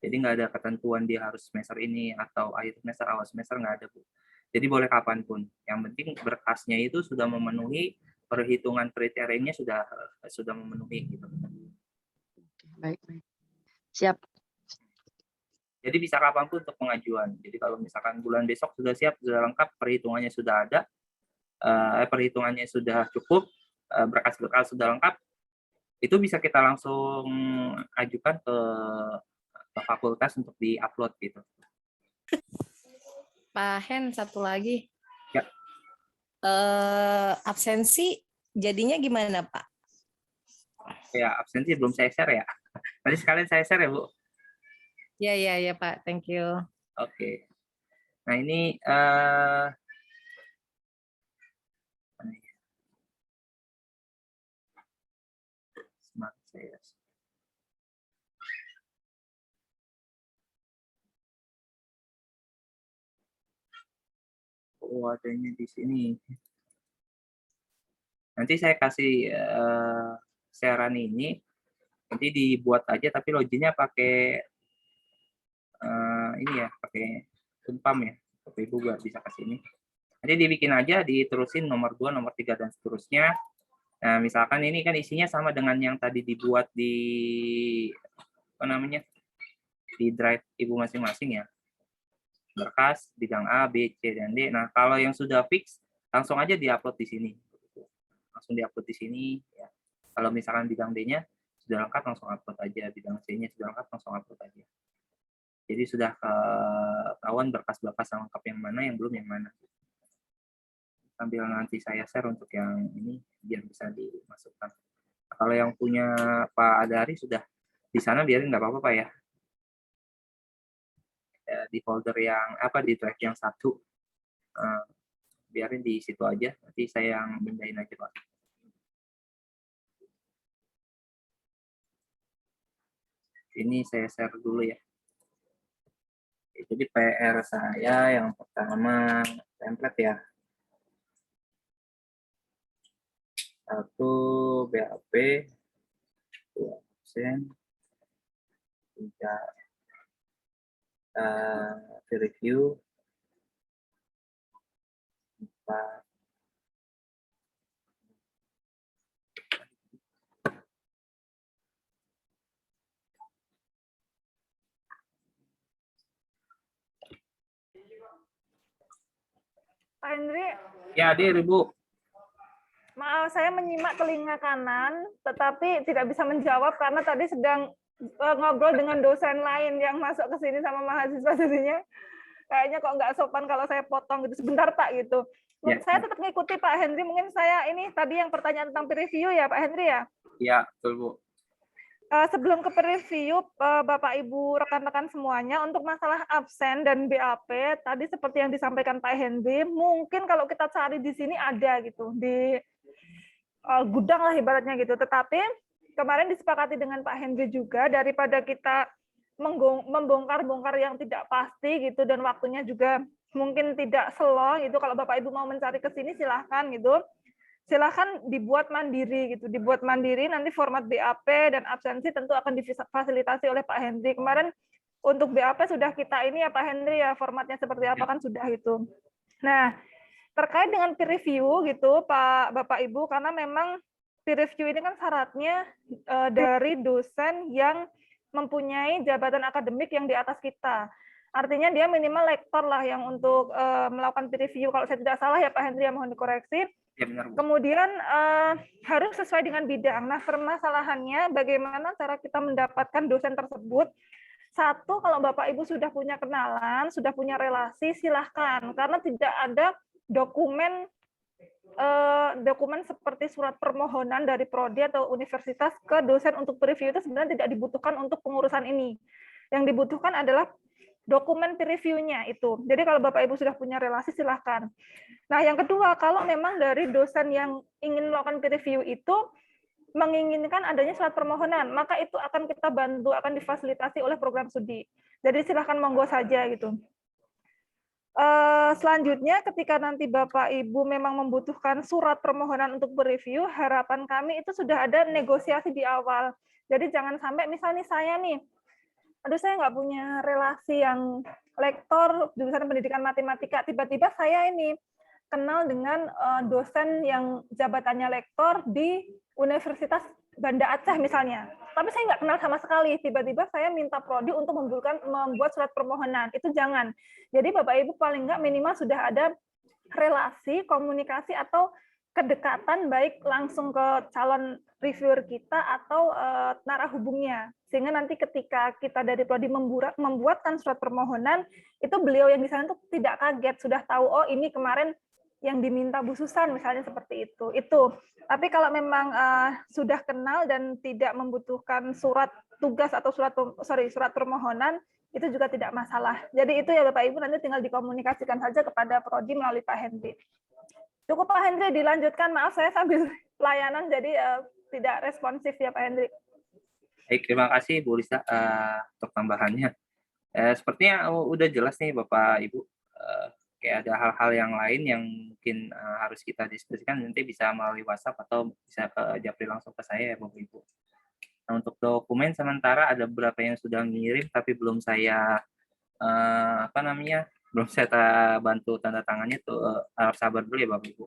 Jadi nggak ada ketentuan dia harus semester ini atau akhir semester, awal semester, nggak ada Bu. Jadi boleh kapanpun. Yang penting berkasnya itu sudah memenuhi perhitungan kriterianya, sudah memenuhi gitu. Baik. Siap. Jadi bisa kapanpun untuk pengajuan. Jadi kalau misalkan bulan besok sudah siap, sudah lengkap, perhitungannya sudah ada, perhitungannya sudah cukup, berkas-berkas sudah lengkap, itu bisa kita langsung ajukan ke fakultas untuk di-upload gitu. Pak Hen, satu lagi. Ya. Absensi jadinya gimana, Pak? Ya, absensi belum saya share ya. Nanti sekalian saya share ya, Bu. Ya, Pak. Thank you. Oke. Nah, ini smart saya. Oh, adanya di sini. Nanti saya kasih sharean ini, nanti dibuat aja, tapi loginnya pakai ini ya, pakai Unpam ya. Bapak Ibu nggak bisa kasih ini. Nanti dibikin aja, diterusin nomor 2, nomor 3, dan seterusnya. Nah, misalkan ini kan isinya sama dengan yang tadi dibuat di apa namanya, di drive Ibu masing-masing ya. Berkas, bidang A, B, C, dan D. Nah, kalau yang sudah fix, langsung aja diupload di sini. Langsung diupload di sini. Ya. Kalau misalkan bidang D-nya sudah lengkap, langsung upload aja. Bidang C-nya sudah lengkap, langsung upload aja. Jadi sudah ketahuan berkas-berkas yang lengkap yang mana, yang belum yang mana. Sambil nanti saya share untuk yang ini, biar bisa dimasukkan. Kalau yang punya Pak Adari sudah di sana, biarin nggak apa-apa Pak ya. Di folder yang di track yang 1, biarin di situ aja, nanti saya yang pindahin aja Pak. Ini saya share dulu ya. Jadi PR saya yang pertama template ya. 1 BAP, 2 absen, 3 peer review, 4 Pak Hendri, ya hadir Ibu. maaf saya menyimak telinga kanan, tetapi tidak bisa menjawab karena tadi sedang ngobrol dengan dosen lain yang masuk ke sini sama mahasiswa jadinya. Kayaknya kok nggak sopan kalau saya potong gitu. Sebentar Pak gitu. Ya. Saya tetap mengikuti Pak Hendri. Mungkin saya ini tadi yang pertanyaan tentang peer review ya Pak Hendri ya? Ya, betul Bu. Sebelum ke peer review, Bapak Ibu rekan-rekan semuanya, untuk masalah absen dan BAP, tadi seperti yang disampaikan Pak Hendri, mungkin kalau kita cari di sini ada gitu, di gudang lah ibaratnya gitu. Tetapi kemarin disepakati dengan Pak Hendri juga, daripada kita membongkar-bongkar yang tidak pasti gitu, dan waktunya juga mungkin tidak slow gitu, kalau Bapak Ibu mau mencari ke sini silahkan gitu. Silahkan dibuat mandiri gitu, dibuat mandiri, nanti format BAP dan absensi tentu akan difasilitasi oleh Pak Hendri. Kemarin untuk BAP sudah kita ini ya Pak Hendri ya, formatnya seperti apa kan sudah itu. Nah, terkait dengan peer review gitu Pak Bapak Ibu, karena memang peer review ini kan syaratnya dari dosen yang mempunyai jabatan akademik yang di atas kita. Artinya dia minimal lektor lah yang untuk melakukan peer review. Kalau saya tidak salah ya Pak Hendri, mohon dikoreksi. Ya, benar, Bu. Kemudian harus sesuai dengan bidang. Nah, permasalahannya bagaimana cara kita mendapatkan dosen tersebut. Satu, kalau Bapak Ibu sudah punya kenalan, sudah punya relasi, silahkan. Karena tidak ada dokumen seperti surat permohonan dari prodi atau universitas ke dosen untuk review itu sebenarnya tidak dibutuhkan untuk pengurusan ini. Yang dibutuhkan adalah dokumen peer review-nya itu. Jadi kalau Bapak Ibu sudah punya relasi, silahkan. Nah, yang kedua, kalau memang dari dosen yang ingin melakukan peer review itu menginginkan adanya surat permohonan, maka itu akan kita bantu, akan difasilitasi oleh program studi. Jadi silahkan monggo saja gitu. Selanjutnya, ketika nanti Bapak Ibu memang membutuhkan surat permohonan untuk berreview, harapan kami itu sudah ada negosiasi di awal. Jadi jangan sampai misalnya saya nih, aduh saya nggak punya relasi yang lektor jurusan pendidikan matematika, tiba-tiba saya ini kenal dengan dosen yang jabatannya lektor di Universitas Banda Aceh misalnya, tapi saya nggak kenal sama sekali, tiba-tiba saya minta prodi untuk membuat surat permohonan, itu jangan. Jadi Bapak Ibu paling nggak minimal sudah ada relasi, komunikasi, atau kedekatan baik langsung ke calon reviewer kita atau narah hubungnya, sehingga nanti ketika kita dari prodi membuatkan surat permohonan, itu beliau yang di sana tuh tidak kaget, sudah tahu oh ini kemarin yang diminta Bu Susan misalnya seperti itu. Tapi kalau memang sudah kenal dan tidak membutuhkan surat tugas atau surat permohonan, itu juga tidak masalah. Jadi itu ya Bapak Ibu, nanti tinggal dikomunikasikan saja kepada prodi melalui Pak Henry. Cukup Pak Henry, dilanjutkan. Maaf saya sambil pelayanan jadi tidak responsif ya Pak Henry. Baik, terima kasih Bu Lisa untuk tambahannya. Sepertinya udah jelas nih Bapak Ibu. Kayak ada hal-hal yang lain yang mungkin harus kita diskusikan, nanti bisa melalui WhatsApp atau bisa ke Japri langsung ke saya ya Bapak Ibu. Nah, untuk dokumen sementara ada beberapa yang sudah ngirim tapi belum saya belum saya bantu tanda tangannya tuh, harus sabar dulu ya Bapak Ibu.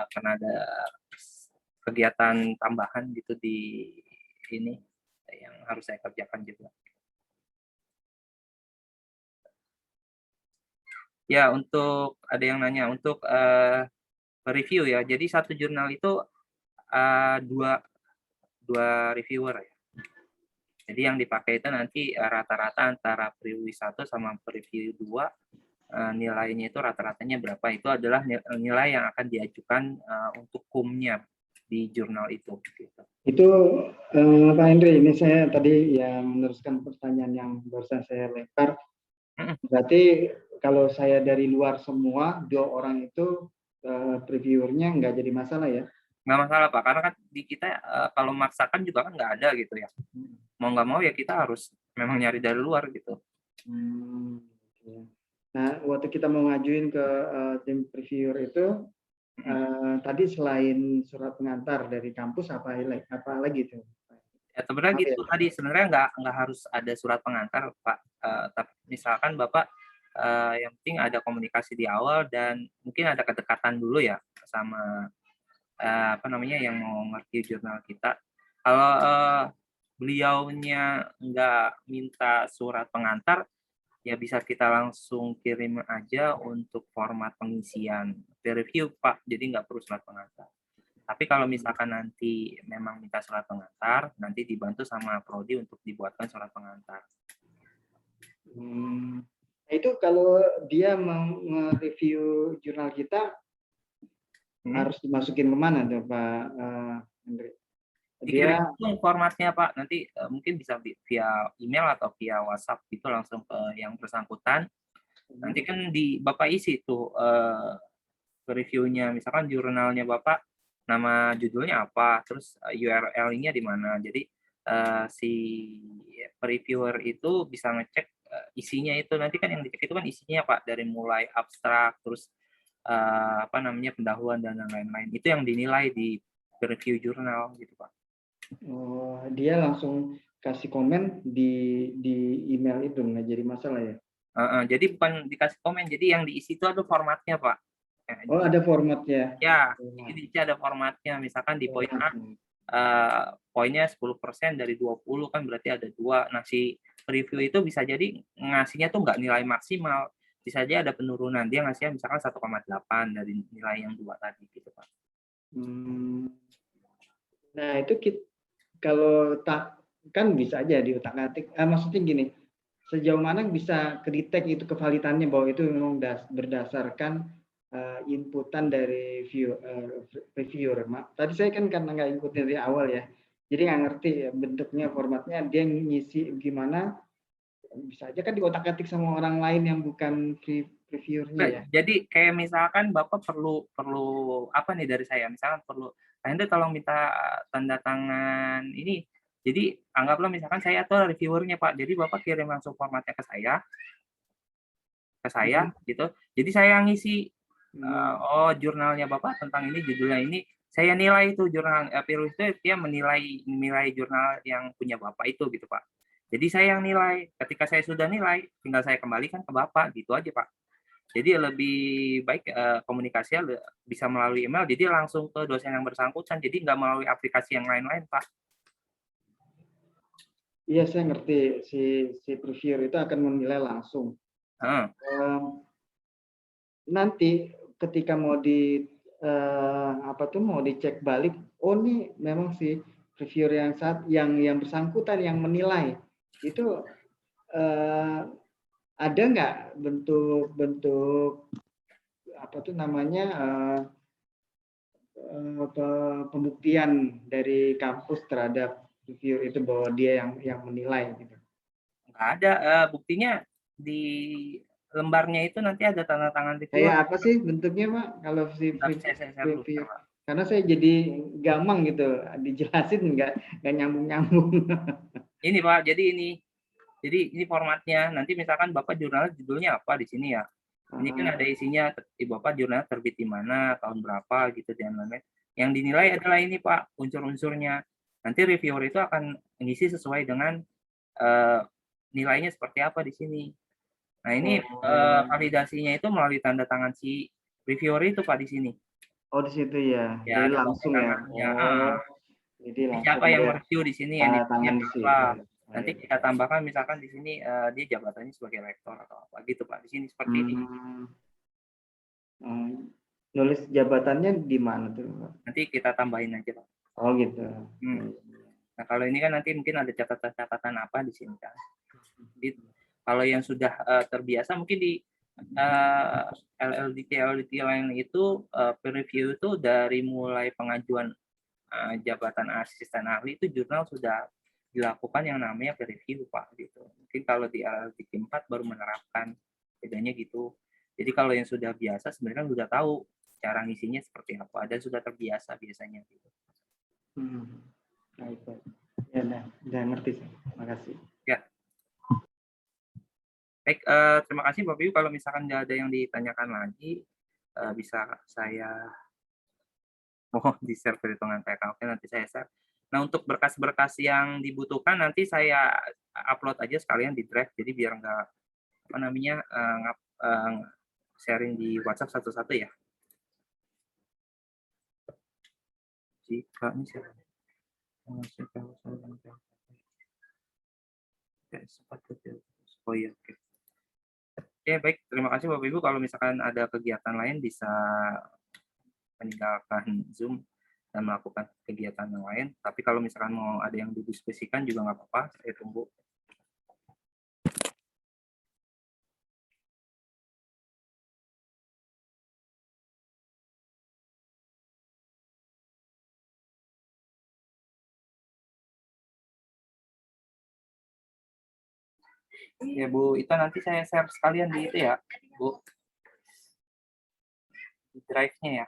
Karena ada kegiatan tambahan gitu di ini yang harus saya kerjakan juga. Ya, untuk ada yang nanya untuk review ya. Jadi satu jurnal itu dua reviewer ya. Jadi yang dipakai itu nanti rata-rata antara preview 1 sama preview 2 nilainya itu rata-ratanya berapa, itu adalah nilai yang akan diajukan untuk kumnya di jurnal itu. Gitu. Itu Pak Henry, ini saya tadi yang meneruskan pertanyaan yang barusan saya lempar. Berarti kalau saya dari luar semua, 2 orang itu previewernya nggak jadi masalah ya? Nggak masalah Pak, karena kan di kita kalau memaksakan juga kan nggak ada gitu ya. Mau nggak mau ya kita harus memang nyari dari luar gitu. Nah, waktu kita mau ngajuin ke tim reviewer itu, tadi selain surat pengantar dari kampus apa lagi itu? Ya sebenarnya gitu ya. Tadi sebenarnya nggak harus ada surat pengantar Pak. Tapi misalkan Bapak yang penting ada komunikasi di awal dan mungkin ada kedekatan dulu ya sama yang mau ngerti jurnal kita. Kalau beliaunya nggak minta surat pengantar, ya bisa kita langsung kirim aja untuk format pengisian peer review Pak, jadi nggak perlu surat pengantar. Tapi kalau misalkan nanti memang minta surat pengantar, nanti dibantu sama prodi untuk dibuatkan surat pengantar. Itu kalau dia mau nge-review jurnal kita, harus dimasukin kemana tuh Pak Henry? Dikirim langsung formatnya Pak, nanti mungkin bisa via email atau via WhatsApp itu langsung ke yang bersangkutan. Nanti kan Bapak isi tuh reviewnya, misalkan jurnalnya Bapak, nama judulnya apa, terus URL-nya di mana. Jadi si reviewer itu bisa ngecek isinya itu, nanti kan yang dicek itu kan isinya Pak, dari mulai abstrak, terus pendahuluan dan lain-lain. Itu yang dinilai di review jurnal gitu Pak. Oh, dia langsung kasih komen di email itu, nggak jadi masalah ya? Jadi bukan dikasih komen, jadi yang diisi itu ada formatnya Pak. Oh, ada formatnya. Ya, jadi ada formatnya. Misalkan di poin A, poinnya 10% dari 20 kan berarti ada 2. Nah, si review itu bisa jadi ngasihnya tuh nggak nilai maksimal. Bisa aja ada penurunan. Dia ngasihnya misalkan 1,8 dari nilai yang 2 tadi gitu Pak. Nah, itu kalau kan bisa aja diutak-atik. Maksudnya gini, sejauh mana bisa kedetek itu kevalitannya bahwa itu memang berdasarkan inputan dari reviewer. Tadi saya kan karena nggak ikutin dari awal ya, jadi nggak ngerti ya, bentuknya, formatnya, dia ngisi gimana, bisa aja kan diotak-atik sama orang lain yang bukan reviewernya ya. Jadi kayak misalkan Bapak perlu apa nih dari saya, misalkan perlu Anda tolong minta tanda tangan ini. Jadi anggaplah misalkan saya tuh reviewernya Pak, jadi Bapak kirim langsung formatnya ke saya gitu. Jadi saya yang ngisi jurnalnya Bapak tentang ini, judulnya ini, saya nilai itu jurnal peer review itu dia menilai jurnal yang punya Bapak itu gitu Pak. Jadi saya yang nilai, ketika saya sudah nilai tinggal saya kembalikan ke Bapak gitu aja Pak. Jadi lebih baik komunikasinya bisa melalui email, jadi langsung ke dosen yang bersangkutan, jadi nggak melalui aplikasi yang lain-lain Pak. Iya, saya ngerti, si reviewer itu akan menilai langsung. Nanti ketika mau apa tuh mau dicek balik, oh nih memang si reviewer yang bersangkutan yang menilai itu ada nggak bentuk apa tuh namanya pembuktian dari kampus terhadap reviewer itu bahwa dia yang menilai gitu? Nggak ada, buktinya di lembarnya itu nanti ada tanda tangan reviewer. Kayak apa sih bentuknya, Pak? Kalau si Saya dulu, review, karena saya jadi gamang gitu, dijelasin nggak nyambung. Ini Pak, jadi ini formatnya. Nanti misalkan Bapak jurnal judulnya apa di sini ya. Ini kan ada isinya, Bapak jurnal terbit di mana, tahun berapa gitu dan lain-lain. Yang dinilai adalah ini Pak, unsur-unsurnya. Nanti reviewer itu akan mengisi sesuai dengan nilainya seperti apa di sini. Nah, ini validasinya itu melalui tanda tangan si reviewer itu Pak di sini. Oh, di situ ya. Ya, Jadi langsung ya. Jadi siapa yang mereview di sini yang tangan di sini. Nanti kita tambahkan misalkan di sini dia jabatannya sebagai rektor atau apa gitu Pak. Di sini seperti ini. Nulis jabatannya di mana tuh, Pak? Nanti kita tambahin aja Pak. Oh gitu. Nah, kalau ini kan nanti mungkin ada catatan-catatan apa di sini kan. Jadi, kalau yang sudah terbiasa mungkin di LLDT lain itu peer review itu dari mulai pengajuan jabatan asisten ahli itu jurnal sudah dilakukan yang namanya peer review Pak gitu. Mungkin kalau di LLDT 4 baru menerapkan, bedanya gitu. Jadi kalau yang sudah biasa sebenarnya sudah tahu cara ngisinya seperti apa dan sudah terbiasa biasanya gitu. Baik. Ya, udah ngerti sih. Makasih. Ya. Baik, terima kasih Bapak Ibu. Kalau misalkan nggak ada yang ditanyakan lagi, bisa saya di-share perhitungan PKP, nanti saya share. Nah, untuk berkas-berkas yang dibutuhkan nanti saya upload aja sekalian di Drive, jadi biar nggak apa namanya sharing di WhatsApp satu-satu ya. Jika ini siapa? Oh iya, oke. Oke, baik. Terima kasih Bapak Ibu. Kalau misalkan ada kegiatan lain bisa meninggalkan Zoom dan melakukan kegiatan yang lain. Tapi kalau misalkan mau ada yang didiskusikan juga nggak apa-apa. Saya tunggu. Ya Bu, itu nanti saya share sekalian di itu ya, Bu. Di drive-nya ya.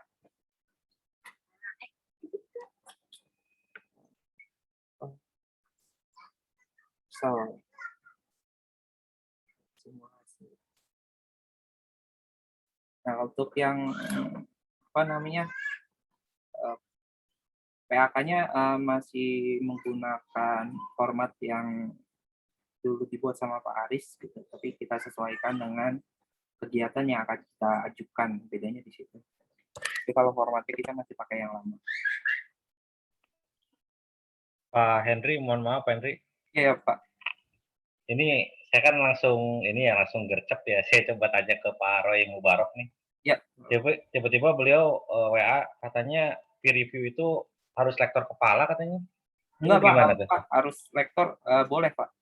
So, nah untuk yang apa namanya PAK-nya masih menggunakan format yang dulu dibuat sama Pak Aris gitu, tapi kita sesuaikan dengan kegiatan yang akan kita ajukan, bedanya di situ. Tapi kalau formatnya kita masih pakai yang lama. Pak Henry, mohon maaf Pak Henry. Iya Pak. Ini saya kan langsung gercep ya. Saya coba tanya ke Pak Roy Mubarok nih. Ya. Tiba-tiba beliau WA katanya peer review itu harus lektor kepala katanya. Enggak Pak, harus lektor boleh Pak.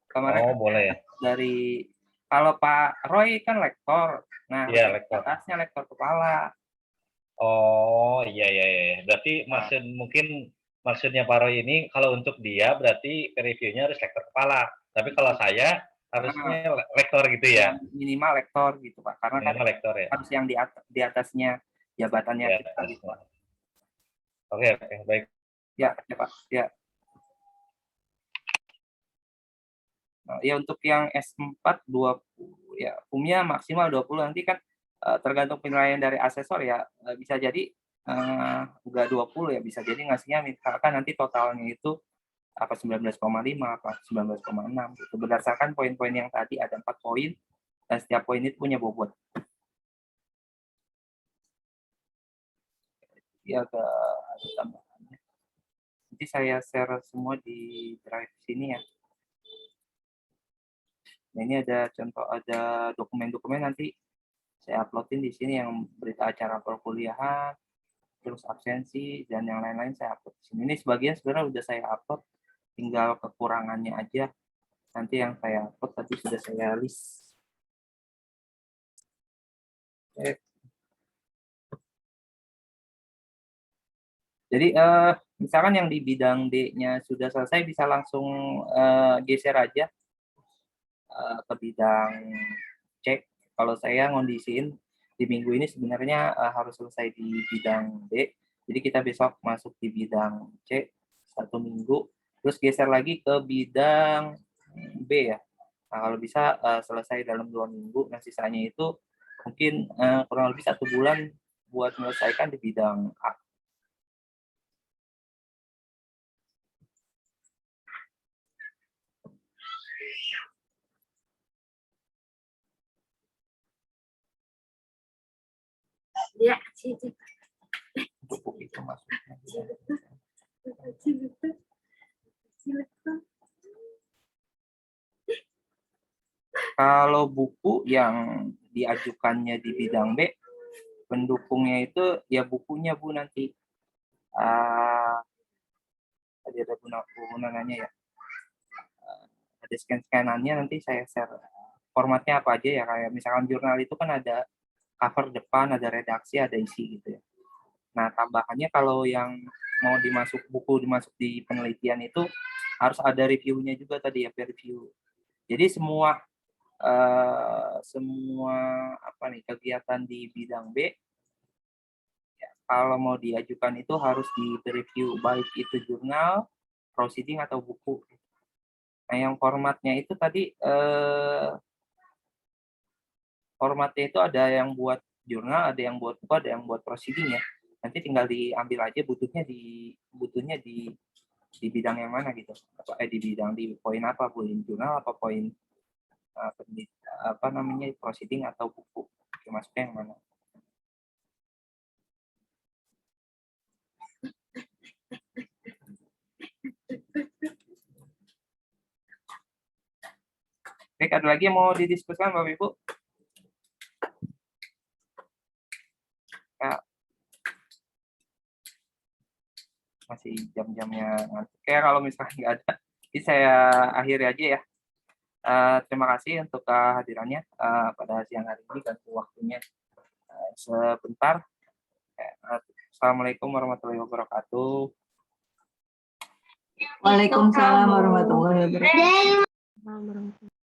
Kemarin boleh ya. Dari kalau Pak Roy kan lektor, nah ya, lektor. atasnya lektor kepala. Oh iya. Berarti maksudnya Pak Roy ini kalau untuk dia berarti peer review-nya harus lektor kepala. Tapi kalau saya harusnya lektor gitu ya. Minimal lektor gitu Pak, karena minimal kan lektor ya. harus yang di atasnya jabatannya kita gitu Pak. Oke, baik. Ya Pak. Ya. Nah, ya untuk yang S4 20 ya umumnya maksimal 20 nanti kan tergantung penilaian dari asesor ya, bisa jadi enggak 20 ya, bisa jadi ngasihnya misalkan nanti totalnya itu apa 19,5 apa 19,6 gitu berdasarkan poin-poin yang tadi ada 4 poin dan setiap poin itu punya bobot. Ya ada tambahannya. Nanti saya share semua di Drive sini ya. Nah, ini ada contoh, ada dokumen-dokumen nanti saya uploadin di sini yang berita acara perkuliahan, terus absensi dan yang lain-lain saya upload di sini. Ini sebagian sebenarnya udah saya upload, tinggal kekurangannya aja. Nanti yang saya upload tadi sudah saya list. Oke. Jadi misalkan yang di bidang D-nya sudah selesai, bisa langsung geser aja ke bidang C. Kalau saya ngondisiin di minggu ini sebenarnya harus selesai di bidang D. Jadi kita besok masuk di bidang C 1 minggu, terus geser lagi ke bidang B ya. Nah, kalau bisa selesai dalam 2 minggu. Nah, sisanya itu mungkin kurang lebih 1 bulan buat menyelesaikan di bidang A. Ya, Buku itu maksudnya. Kalau buku yang diajukannya di bidang B, pendukungnya itu ya bukunya Bu nanti. Tadi ada Bu nanya ya. Ada scan-scanannya, nanti saya share formatnya apa aja ya, kayak misalkan jurnal itu kan ada cover depan, ada redaksi, ada isi gitu ya. Nah, tambahannya kalau yang mau dimasuk di penelitian itu harus ada reviewnya juga tadi ya, peer review. Jadi semua kegiatan di bidang B ya, kalau mau diajukan itu harus di review, baik itu jurnal, proceeding atau buku. Nah, yang formatnya itu tadi formatnya itu ada yang buat jurnal, ada yang buat buku, ada yang buat proceeding ya. Nanti tinggal diambil aja butuhnya di bidang yang mana gitu. Di poin apa, poin jurnal apa poin proceeding atau buku. Masuknya yang mana? Baik, ada lagi yang mau didiskusikan Bapak Ibu? Ya. Masih jam-jamnya ngantuk. Kayak kalau misalnya nggak ada, jadi saya akhiri aja ya. Terima kasih untuk kehadirannya pada siang hari ini dan waktunya sebentar. Assalamualaikum warahmatullahi wabarakatuh. Waalaikumsalam warahmatullahi wabarakatuh.